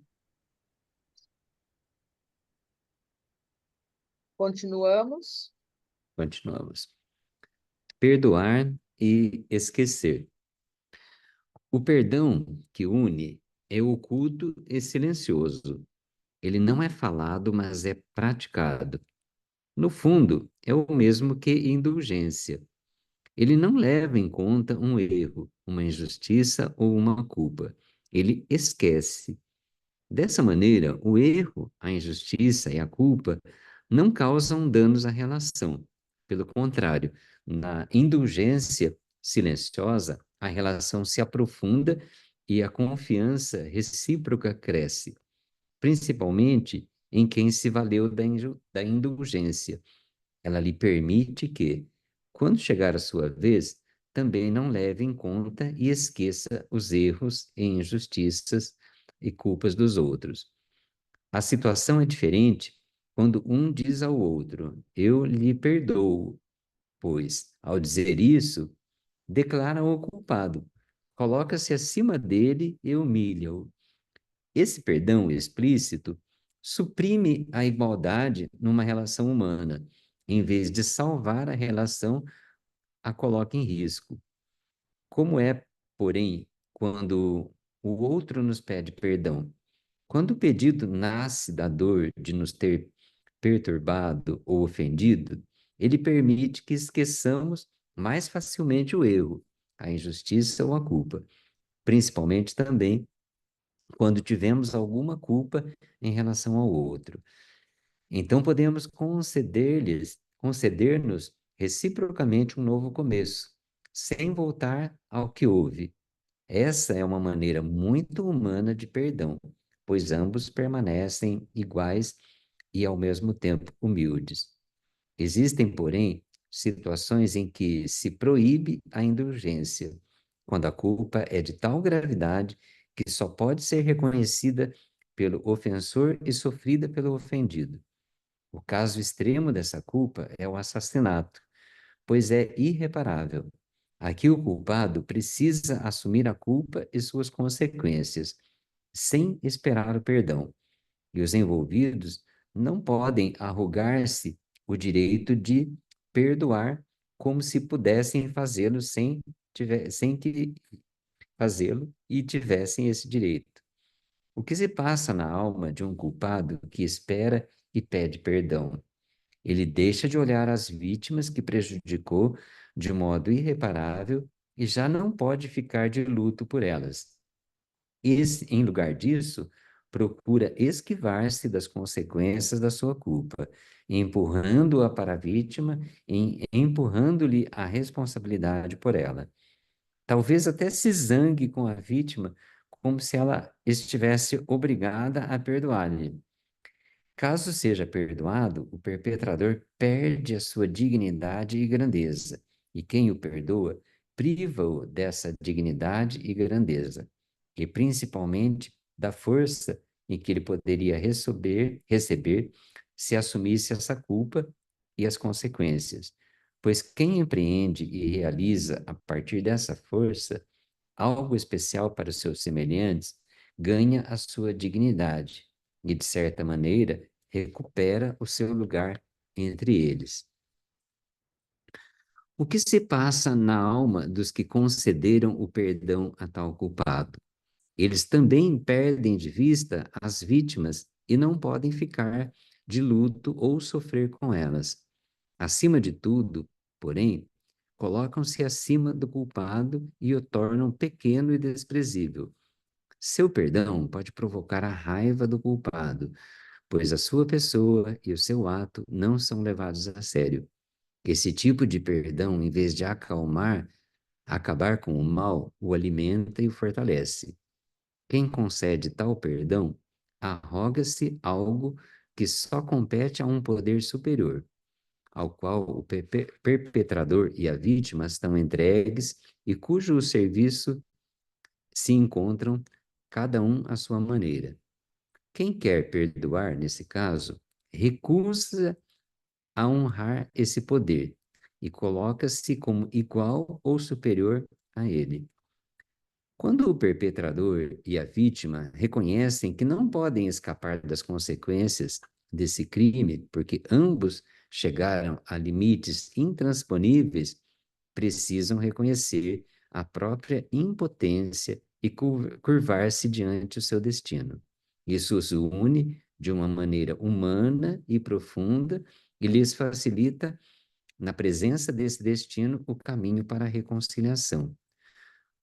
Continuamos. Continuamos. Perdoar e esquecer. O perdão que une é oculto e silencioso. Ele não é falado, mas é praticado. No fundo, é o mesmo que indulgência. Ele não leva em conta um erro, uma injustiça ou uma culpa. Ele esquece. Dessa maneira, o erro, a injustiça e a culpa não causam danos à relação. Pelo contrário, na indulgência silenciosa, a relação se aprofunda e a confiança recíproca cresce, principalmente em quem se valeu da indulgência. Ela lhe permite que, quando chegar a sua vez, também não leve em conta e esqueça os erros e injustiças e culpas dos outros. A situação é diferente quando um diz ao outro: Eu lhe perdoo, pois, ao dizer isso, declara o culpado, coloca-se acima dele e humilha-o. Esse perdão explícito suprime a igualdade numa relação humana, em vez de salvar a relação, a coloca em risco. Como é, porém, quando o outro nos pede perdão? Quando o pedido nasce da dor de nos ter perturbado ou ofendido, ele permite que esqueçamos mais facilmente o erro, a injustiça ou a culpa, principalmente também quando tivemos alguma culpa em relação ao outro. Então podemos conceder-nos reciprocamente um novo começo, sem voltar ao que houve. Essa é uma maneira muito humana de perdão, pois ambos permanecem iguais e ao mesmo tempo humildes. Existem, porém, situações em que se proíbe a indulgência, quando a culpa é de tal gravidade que só pode ser reconhecida pelo ofensor e sofrida pelo ofendido. O caso extremo dessa culpa é o assassinato, pois é irreparável. Aqui o culpado precisa assumir a culpa e suas consequências, sem esperar o perdão, e os envolvidos não podem arrogar-se o direito de perdoar como se pudessem fazê-lo sem que fazê-lo e tivessem esse direito. O que se passa na alma de um culpado que espera e pede perdão? Ele deixa de olhar as vítimas que prejudicou de modo irreparável e já não pode ficar de luto por elas. Em lugar disso, procura esquivar-se das consequências da sua culpa, empurrando-a para a vítima, empurrando-lhe a responsabilidade por ela. Talvez até se zangue com a vítima, como se ela estivesse obrigada a perdoar-lhe. Caso seja perdoado, o perpetrador perde a sua dignidade e grandeza, e quem o perdoa priva-o dessa dignidade e grandeza, e principalmente da força em que ele poderia receber se assumisse essa culpa e as consequências. Pois quem empreende e realiza a partir dessa força algo especial para os seus semelhantes, ganha a sua dignidade e, de certa maneira, recupera o seu lugar entre eles. O que se passa na alma dos que concederam o perdão a tal culpado? Eles também perdem de vista as vítimas e não podem ficar de luto ou sofrer com elas. Acima de tudo, porém, colocam-se acima do culpado e o tornam pequeno e desprezível. Seu perdão pode provocar a raiva do culpado, pois a sua pessoa e o seu ato não são levados a sério. Esse tipo de perdão, em vez de acabar com o mal, o alimenta e o fortalece. Quem concede tal perdão, arroga-se algo que só compete a um poder superior, ao qual o perpetrador e a vítima estão entregues e cujo serviço se encontram cada um à sua maneira. Quem quer perdoar, nesse caso, recusa a honrar esse poder e coloca-se como igual ou superior a ele. Quando o perpetrador e a vítima reconhecem que não podem escapar das consequências desse crime, porque ambos chegaram a limites intransponíveis, precisam reconhecer a própria impotência e curvar-se diante do seu destino. Isso os une de uma maneira humana e profunda e lhes facilita, na presença desse destino, o caminho para a reconciliação.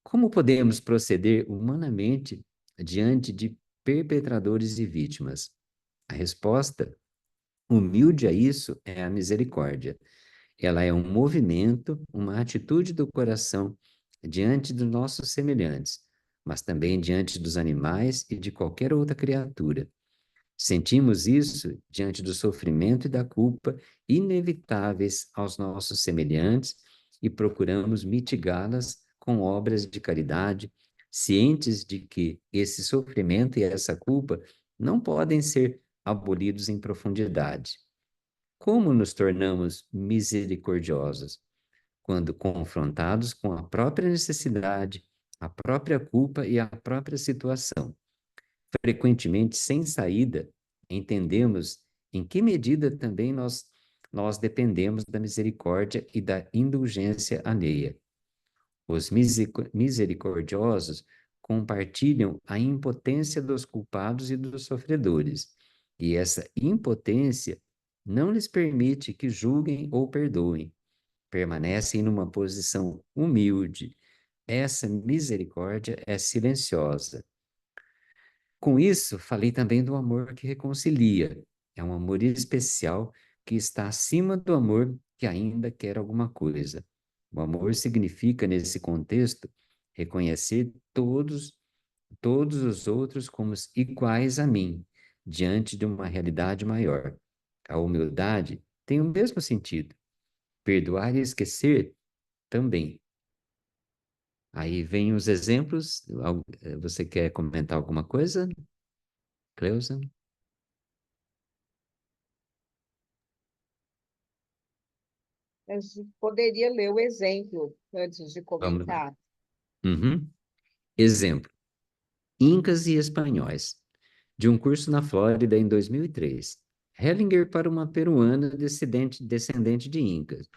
Como podemos proceder humanamente diante de perpetradores e vítimas? A resposta humilde a isso é a misericórdia. Ela é um movimento, uma atitude do coração diante dos nossos semelhantes, mas também diante dos animais e de qualquer outra criatura. Sentimos isso diante do sofrimento e da culpa inevitáveis aos nossos semelhantes e procuramos mitigá-las com obras de caridade, cientes de que esse sofrimento e essa culpa não podem ser abolidos em profundidade. Como nos tornamos misericordiosos? Quando confrontados com a própria necessidade, a própria culpa e a própria situação. Frequentemente, sem saída, entendemos em que medida também nós dependemos da misericórdia e da indulgência alheia. Os misericordiosos compartilham a impotência dos culpados e dos sofredores, e essa impotência não lhes permite que julguem ou perdoem. Permanecem numa posição humilde. Essa misericórdia é silenciosa. Com isso, falei também do amor que reconcilia. É um amor especial que está acima do amor que ainda quer alguma coisa. O amor significa, nesse contexto, reconhecer todos os outros como iguais a mim, diante de uma realidade maior. A humildade tem o mesmo sentido. Perdoar e esquecer também. Aí vem os exemplos. Você quer comentar alguma coisa, Cleusa? A gente poderia ler o exemplo antes de Vamos lá. comentar. Uhum. Exemplo: Incas e espanhóis, de um curso na Flórida em 2003. Hellinger para uma peruana descendente de Incas.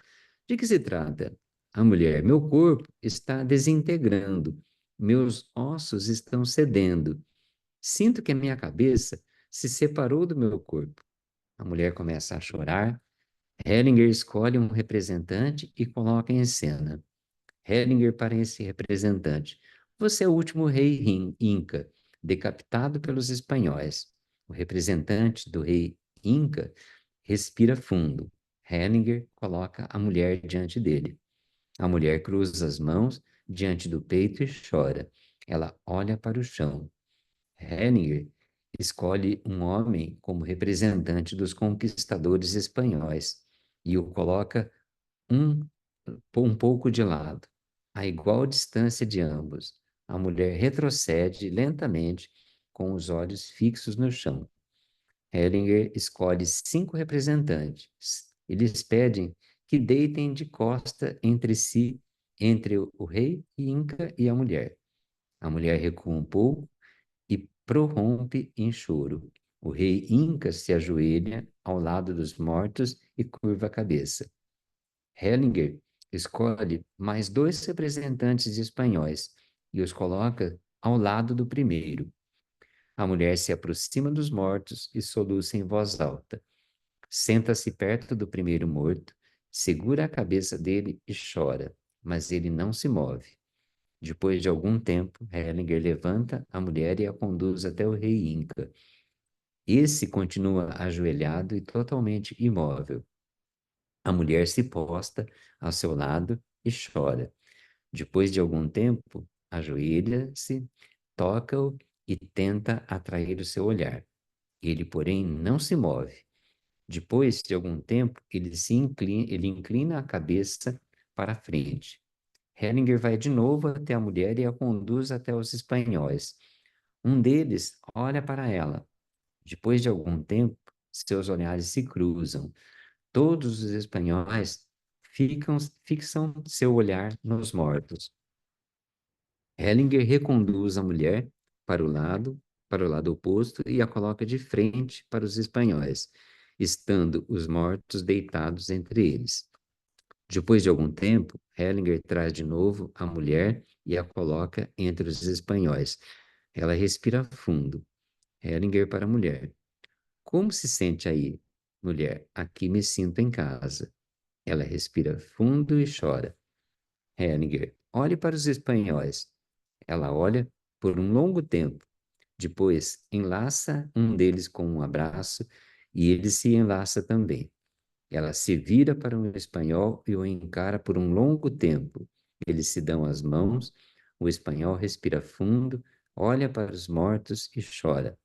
De que se trata? A mulher: meu corpo está desintegrando, meus ossos estão cedendo. Sinto que a minha cabeça se separou do meu corpo. A mulher começa a chorar. Hellinger escolhe um representante e coloca em cena. Hellinger para esse representante: você é o último rei Inca. decapitado pelos espanhóis. O representante do rei Inca respira fundo. Hellinger coloca a mulher diante dele. A mulher cruza as mãos diante do peito e chora. Ela olha para o chão. Hellinger escolhe um homem como representante dos conquistadores espanhóis e o coloca um, um pouco de lado, a igual distância de ambos. A mulher retrocede lentamente, com os olhos fixos no chão. Hellinger escolhe 5 representantes. Eles pedem que deitem de costa entre si, entre o rei e Inca e a mulher. A mulher recua um pouco e prorrompe em choro. O rei Inca se ajoelha ao lado dos mortos e curva a cabeça. Hellinger escolhe mais 2 representantes espanhóis e os coloca ao lado do primeiro. A mulher se aproxima dos mortos e soluça em voz alta. Senta-se perto do primeiro morto, segura a cabeça dele e chora, mas ele não se move. Depois de algum tempo, Hellinger levanta a mulher e a conduz até o rei Inca. Esse continua ajoelhado e totalmente imóvel. A mulher se posta ao seu lado e chora. Depois de algum tempo, ajoelha-se, toca-o e tenta atrair o seu olhar. Ele, porém, não se move. Depois de algum tempo, ele inclina a cabeça para a frente. Hellinger vai de novo até a mulher e a conduz até os espanhóis. Um deles olha para ela. Depois de algum tempo, seus olhares se cruzam. Todos os espanhóis fixam seu olhar nos mortos. Hellinger reconduz a mulher para o lado oposto e a coloca de frente para os espanhóis, estando os mortos deitados entre eles. Depois de algum tempo, Hellinger traz de novo a mulher e a coloca entre os espanhóis. Ela respira fundo. Hellinger para a mulher. Como se sente aí, mulher? Aqui me sinto em casa. Ela respira fundo e chora. Hellinger, olhe para os espanhóis. Ela olha por um longo tempo. Depois, enlaça um deles com um abraço e ele se enlaça também. Ela se vira para um espanhol e o encara por um longo tempo. Eles se dão as mãos, o espanhol respira fundo, olha para os mortos e chora.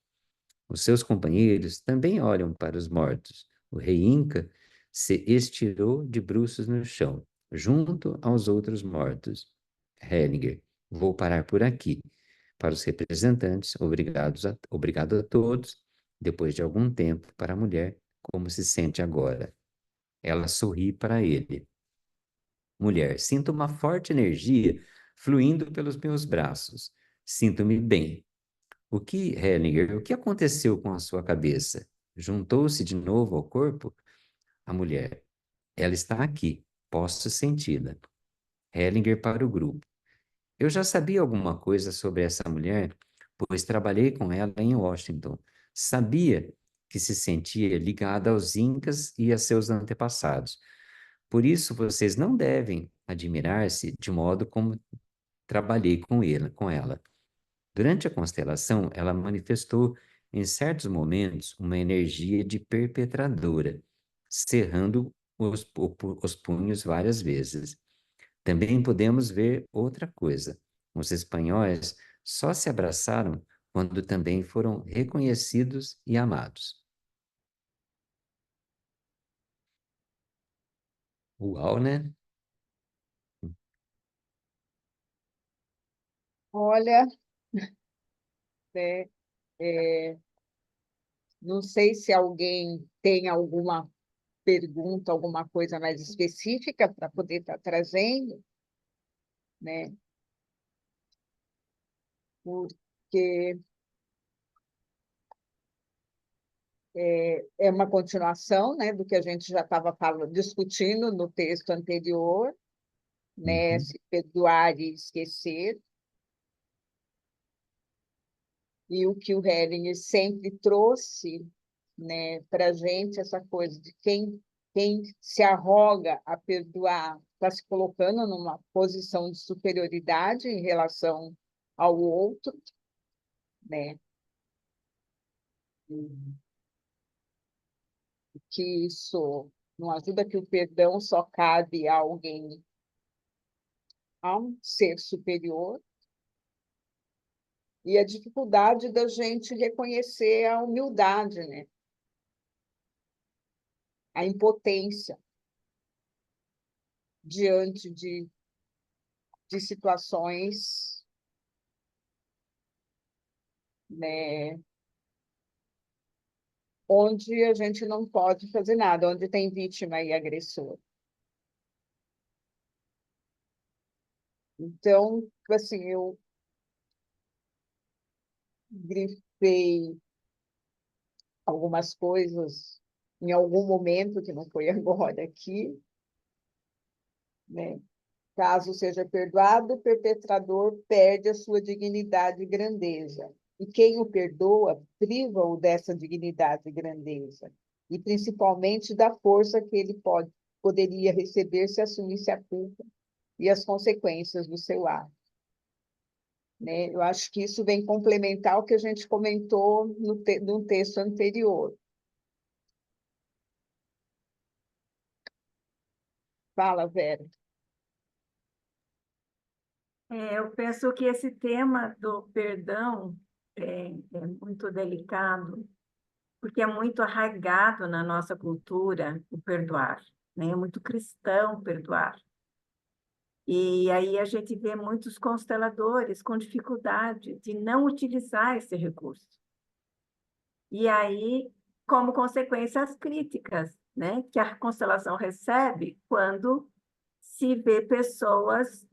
Os seus companheiros também olham para os mortos. O rei Inca se estirou de bruços no chão, junto aos outros mortos. Hellinger, vou parar por aqui. Para os representantes, obrigado a todos. Depois de algum tempo, para a mulher, como se sente agora? Ela sorri para ele. Mulher, sinto uma forte energia fluindo pelos meus braços. Sinto-me bem. Hellinger, o que aconteceu com a sua cabeça? Juntou-se de novo ao corpo? A mulher, ela está aqui, posso senti-la. Hellinger para o grupo. Eu já sabia alguma coisa sobre essa mulher, pois trabalhei com ela em Washington. Sabia que se sentia ligada aos Incas e a seus antepassados. Por isso, vocês não devem admirar-se de modo como trabalhei com ela. Durante a constelação, ela manifestou, em certos momentos, uma energia de perpetradora, cerrando os punhos várias vezes. Também podemos ver outra coisa. Os espanhóis só se abraçaram quando também foram reconhecidos e amados. Uau, né? Olha, né, é, não sei se alguém tem alguma pergunta, alguma coisa mais específica para poder estar trazendo, né? Porque é uma continuação, né, do que a gente já estava discutindo no texto anterior, né? Uhum. Se perdoar e esquecer. E o que o Hellinger sempre trouxe, né, para a gente, essa coisa de quem se arroga a perdoar está se colocando numa posição de superioridade em relação ao outro, né? Que isso não ajuda, que o perdão só cabe a alguém, a um ser superior, e a dificuldade da gente reconhecer a humildade, né? A impotência diante de situações, né, onde a gente não pode fazer nada, onde tem vítima e agressor. Então, assim, eu grifei algumas coisas em algum momento, que não foi agora aqui, né? Caso seja perdoado, o perpetrador perde a sua dignidade e grandeza. E quem o perdoa, priva-o dessa dignidade e grandeza. E principalmente da força que ele poderia receber se assumisse a culpa e as consequências do seu ato, né? Eu acho que isso vem complementar o que a gente comentou no texto anterior. Fala, Vera. Eu penso que esse tema do perdão é muito delicado, porque é muito arraigado na nossa cultura o perdoar, né? É muito cristão perdoar. E aí a gente vê muitos consteladores com dificuldade de não utilizar esse recurso. E aí, como consequência, as críticas, né, que a constelação recebe quando se vê pessoas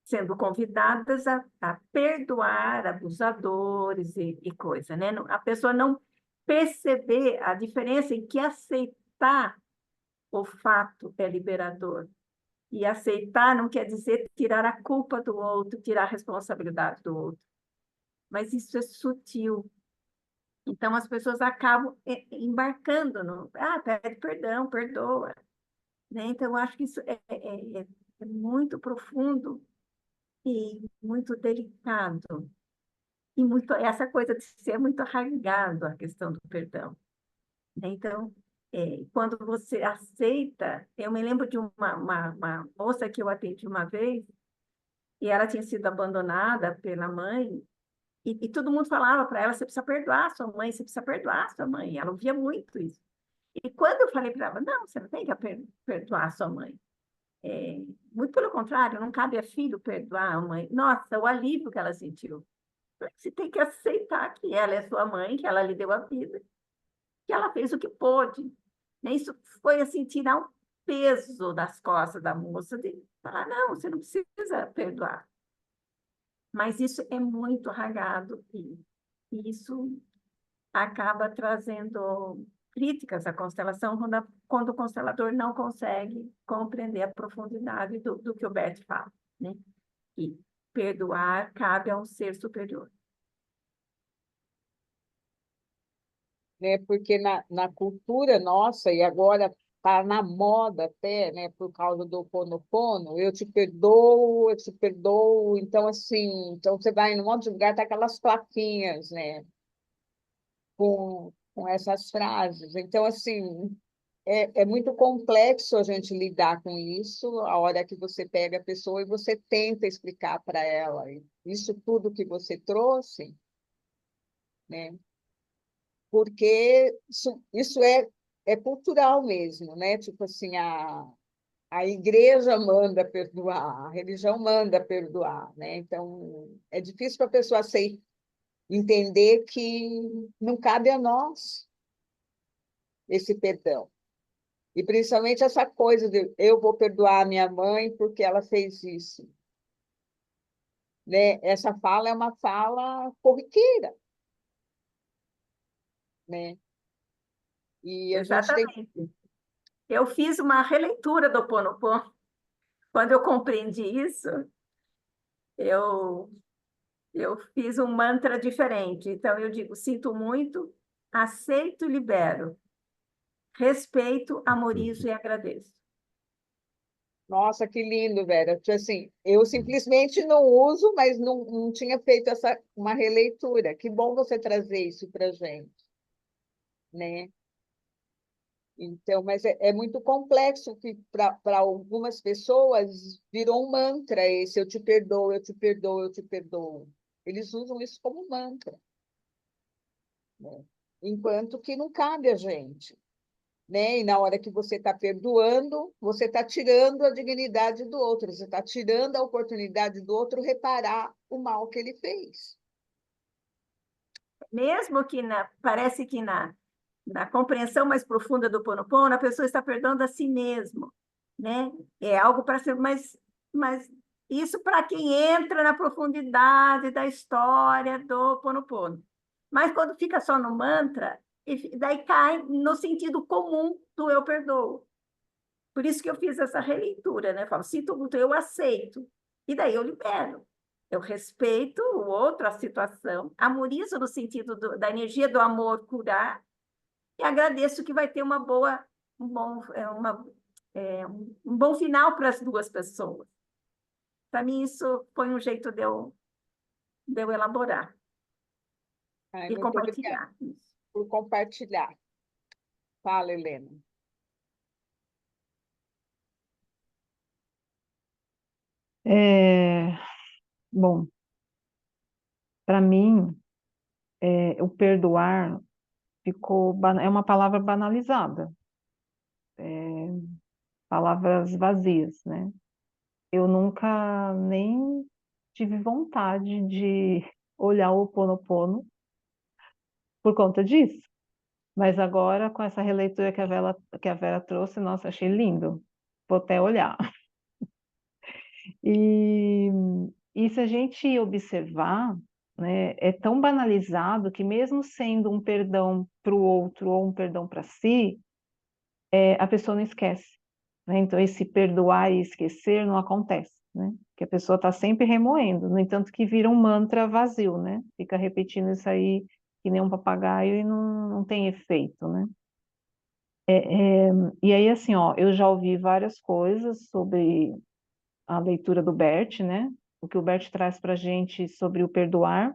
sendo convidadas a perdoar abusadores e coisa, né? A pessoa não perceber a diferença em que aceitar o fato é liberador. E aceitar não quer dizer tirar a culpa do outro, tirar a responsabilidade do outro. Mas isso é sutil. Então, as pessoas acabam embarcando no... Ah, pede perdão, perdoa. Né? Então, eu acho que isso é muito profundo e muito delicado. E muito, essa coisa de ser muito arraigado a questão do perdão. Né? Então, quando você aceita... Eu me lembro de uma moça que eu atendi uma vez, e ela tinha sido abandonada pela mãe, e todo mundo falava para ela: você precisa perdoar sua mãe, você precisa perdoar sua mãe. Ela ouvia muito isso. E quando eu falei para ela: não, você não tem que perdoar sua mãe. Muito pelo contrário, não cabe a filho perdoar a mãe. Nossa, o alívio que ela sentiu. Você tem que aceitar que ela é sua mãe, que ela lhe deu a vida, que ela fez o que pôde. Né? Isso foi assim, tirar um peso das costas da moça, de falar: não, você não precisa perdoar. Mas isso é muito arraigado e isso acaba trazendo críticas à constelação quando o constelador não consegue compreender a profundidade do que o Bert fala, né? E perdoar cabe a um ser superior. Né? Porque na cultura nossa, e agora está na moda até, né? Por causa do Ho'oponopono, eu te perdoo. Então, assim, então você vai em um monte de lugar, tá aquelas plaquinhas, né? Com essas frases. Então, assim, é muito complexo a gente lidar com isso, a hora que você pega a pessoa e você tenta explicar para ela isso tudo que você trouxe, né? Porque isso é cultural mesmo, né? Tipo assim, a igreja manda perdoar, a religião manda perdoar, né? Então, é difícil para a pessoa entender que não cabe a nós esse perdão. E principalmente essa coisa de eu vou perdoar a minha mãe porque ela fez isso. Né? Essa fala é uma fala corriqueira, né? E a gente tem... Exatamente. Eu fiz uma releitura do Ho Oponopono. Quando eu compreendi isso, eu, eu fiz um mantra diferente. Então, eu digo: sinto muito, aceito e libero. Respeito, amorizo e agradeço. Nossa, que lindo, Vera. Tipo assim, eu simplesmente não uso, mas não tinha feito uma releitura. Que bom você trazer isso para gente, né? Então, mas é muito complexo que para algumas pessoas virou um mantra esse eu te perdoo, eu te perdoo, eu te perdoo. Eles usam isso como mantra, né? Enquanto que não cabe a gente, né? E na hora que você está perdoando, você está tirando a dignidade do outro, você está tirando a oportunidade do outro reparar o mal que ele fez. Mesmo que parece que na compreensão mais profunda do Ponopono, a pessoa está perdoando a si mesmo, né? É algo para ser, mas isso para quem entra na profundidade da história do Ponopono. Mas quando fica só no mantra, daí cai no sentido comum do eu perdoo. Por isso que eu fiz essa releitura, né? Eu falo, sinto muito, eu aceito. E daí eu libero. Eu respeito o outro, a situação, harmonizo no sentido da energia do amor curar e agradeço que vai ter um bom, um bom final para as duas pessoas. Para mim, isso foi um jeito de eu elaborar Ai, e muito obrigada compartilhar isso. por compartilhar. Fala, Helena. Bom, para mim, o perdoar é uma palavra banalizada, palavras vazias, né? Eu nunca nem tive vontade de olhar o Ho Oponopono por conta disso. Mas agora, com essa releitura que a Vera trouxe, nossa, achei lindo. Vou até olhar. E, e se a gente observar, né, é tão banalizado que mesmo sendo um perdão para o outro ou um perdão para si, a pessoa não esquece, né? Então, esse perdoar e esquecer não acontece, né? Que a pessoa está sempre remoendo, no entanto que vira um mantra vazio, né? Fica repetindo isso aí que nem um papagaio e não tem efeito, né? E aí, assim, ó, eu já ouvi várias coisas sobre a leitura do Bert, né? O que o Bert traz para a gente sobre o perdoar,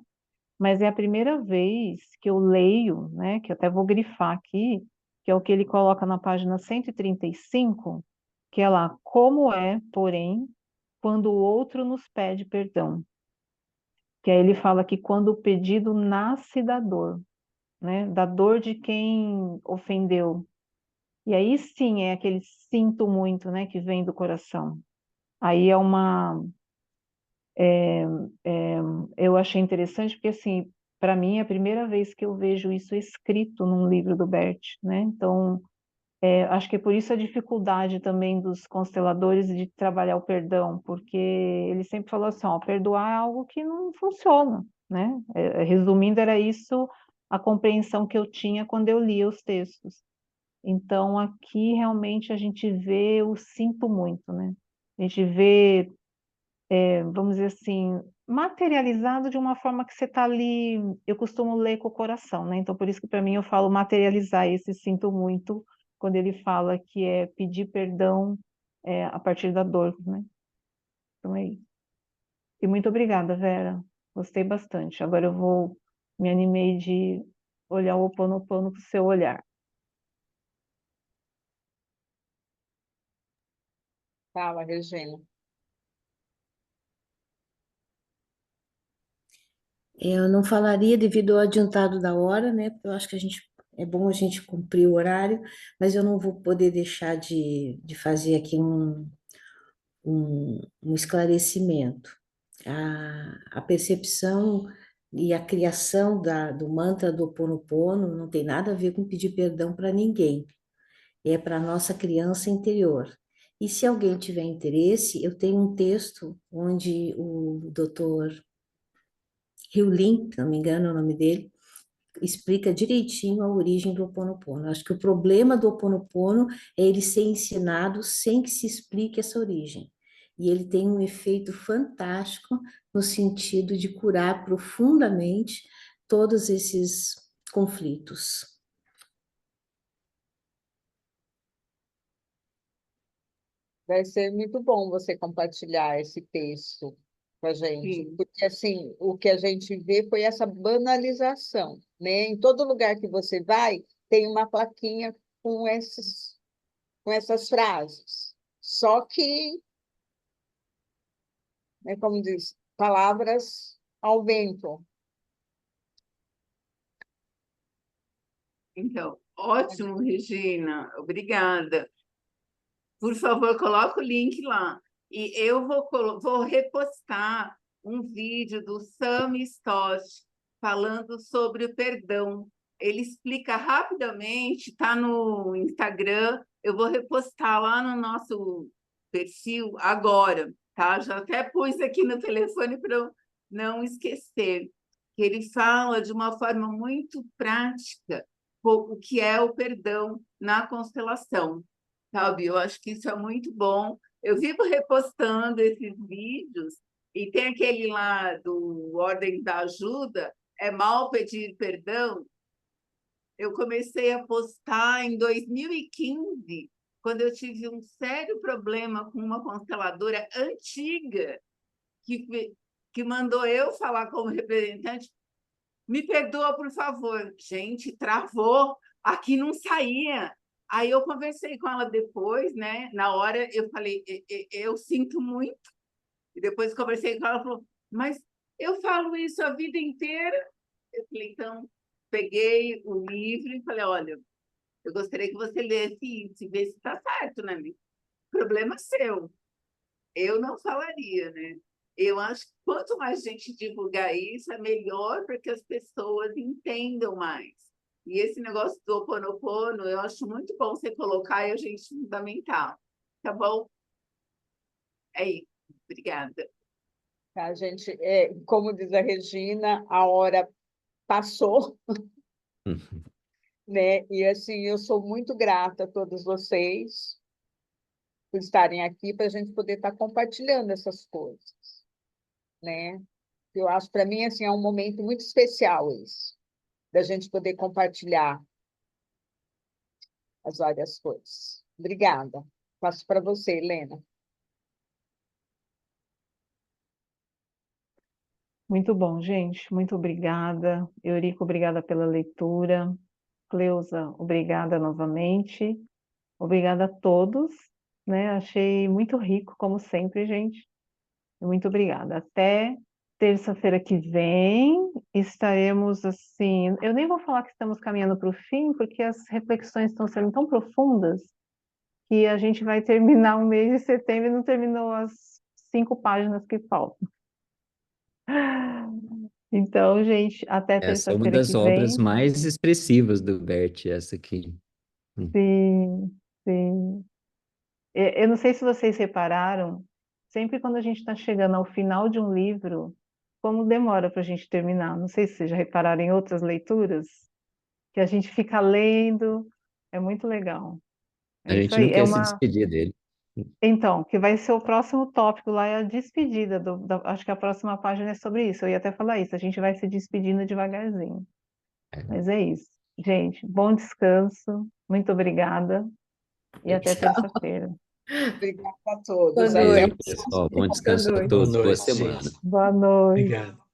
mas é a primeira vez que eu leio, né? Que eu até vou grifar aqui, que é o que ele coloca na página 135, que é lá, como é, porém, quando o outro nos pede perdão. Que aí ele fala que quando o pedido nasce da dor, né? Da dor de quem ofendeu. E aí sim é aquele sinto muito, né? Que vem do coração. Aí eu achei interessante porque, assim, para mim é a primeira vez que eu vejo isso escrito num livro do Bert, né? Então, acho que é por isso a dificuldade também dos consteladores de trabalhar o perdão, porque ele sempre falou assim, ó, perdoar é algo que não funciona, né? Resumindo, era isso a compreensão que eu tinha quando eu lia os textos. Então, aqui realmente a gente vê o sinto muito, né? A gente vê, vamos dizer assim, materializado de uma forma que você está ali. Eu costumo ler com o coração, né? Então, por isso que para mim eu falo materializar esse sinto muito, quando ele fala que é pedir perdão a partir da dor, né? Então é isso. E muito obrigada, Vera. Gostei bastante. Agora me animei de olhar o Ho Oponopono com o seu olhar. Fala, Regina. Eu não falaria devido ao adiantado da hora, né? Porque eu acho que é bom a gente cumprir o horário, mas eu não vou poder deixar de fazer aqui um esclarecimento. A percepção e a criação do mantra do Ho Oponopono não tem nada a ver com pedir perdão para ninguém, é para a nossa criança interior. E se alguém tiver interesse, eu tenho um texto onde o doutor Hugh Lin, se não me engano é o nome dele, explica direitinho a origem do Ho Oponopono. Acho que o problema do Ho Oponopono é ele ser ensinado sem que se explique essa origem. E ele tem um efeito fantástico no sentido de curar profundamente todos esses conflitos. Vai ser muito bom você compartilhar esse texto com a gente, Sim. porque assim, o que a gente vê foi essa banalização, né? Em todo lugar que você vai, tem uma plaquinha com essas frases. Só que, né, como diz, palavras ao vento. Então, ótimo, Regina, obrigada. Por favor, coloca o link lá. E eu vou repostar um vídeo do Sam Stott falando sobre o perdão. Ele explica rapidamente, está no Instagram. Eu vou repostar lá no nosso perfil agora, tá? Já até pus aqui no telefone para eu não esquecer. Que ele fala de uma forma muito prática o que é o perdão na constelação, sabe? Eu acho que isso é muito bom. Eu vivo repostando esses vídeos e tem aquele lá do Ordem da Ajuda, é mal pedir perdão. Eu comecei a postar em 2015, quando eu tive um sério problema com uma consteladora antiga que mandou eu falar como representante. Me perdoa, por favor. Gente, travou. Aqui não saía. Aí eu conversei com ela depois, né? Na hora eu falei, eu sinto muito. E depois conversei com ela, ela falou, mas eu falo isso a vida inteira. Eu falei, então, peguei o livro e falei, olha, eu gostaria que você lesse isso e vê se está certo, né? Problema seu. Eu não falaria, né? Eu acho que quanto mais gente divulgar isso, é melhor para que as pessoas entendam mais. E esse negócio do Ho Oponopono, eu acho muito bom você colocar e a gente fundamentar. Tá bom? É isso. Obrigada. Tá, gente? Como diz a Regina, a hora passou, né? E assim, eu sou muito grata a todos vocês por estarem aqui para a gente poder estar compartilhando essas coisas, né? Eu acho, para mim, assim, é um momento muito especial isso, da gente poder compartilhar as várias coisas. Obrigada. Passo para você, Helena. Muito bom, gente. Muito obrigada. Eurico, obrigada pela leitura. Cleusa, obrigada novamente. Obrigada a todos, né? Achei muito rico, como sempre, gente. Muito obrigada. Até terça-feira que vem estaremos assim. Eu nem vou falar que estamos caminhando para o fim, porque as reflexões estão sendo tão profundas que a gente vai terminar o mês de setembro e não terminou as 5 páginas que faltam. Então, gente, até Essa é uma terça-feira que das obras vem. mais expressivas do Bert, essa aqui. Sim, sim. Eu não sei se vocês repararam, sempre quando a gente está chegando ao final de um livro, como demora para a gente terminar. Não sei se vocês já repararam em outras leituras, que a gente fica lendo, é muito legal. A É isso gente não aí. quer se despedir dele. Então, que vai ser o próximo tópico lá, é a despedida. Acho que a próxima página é sobre isso. Eu ia até falar isso, a gente vai se despedindo devagarzinho. Mas é isso. Gente, bom descanso, muito obrigada e até Tchau. terça-feira. Obrigada a todos. Boa Até Beijo, noite. pessoal. Bom Boa descanso a noite. todos. Boa Boa noite, semana. gente. Boa noite. Obrigado.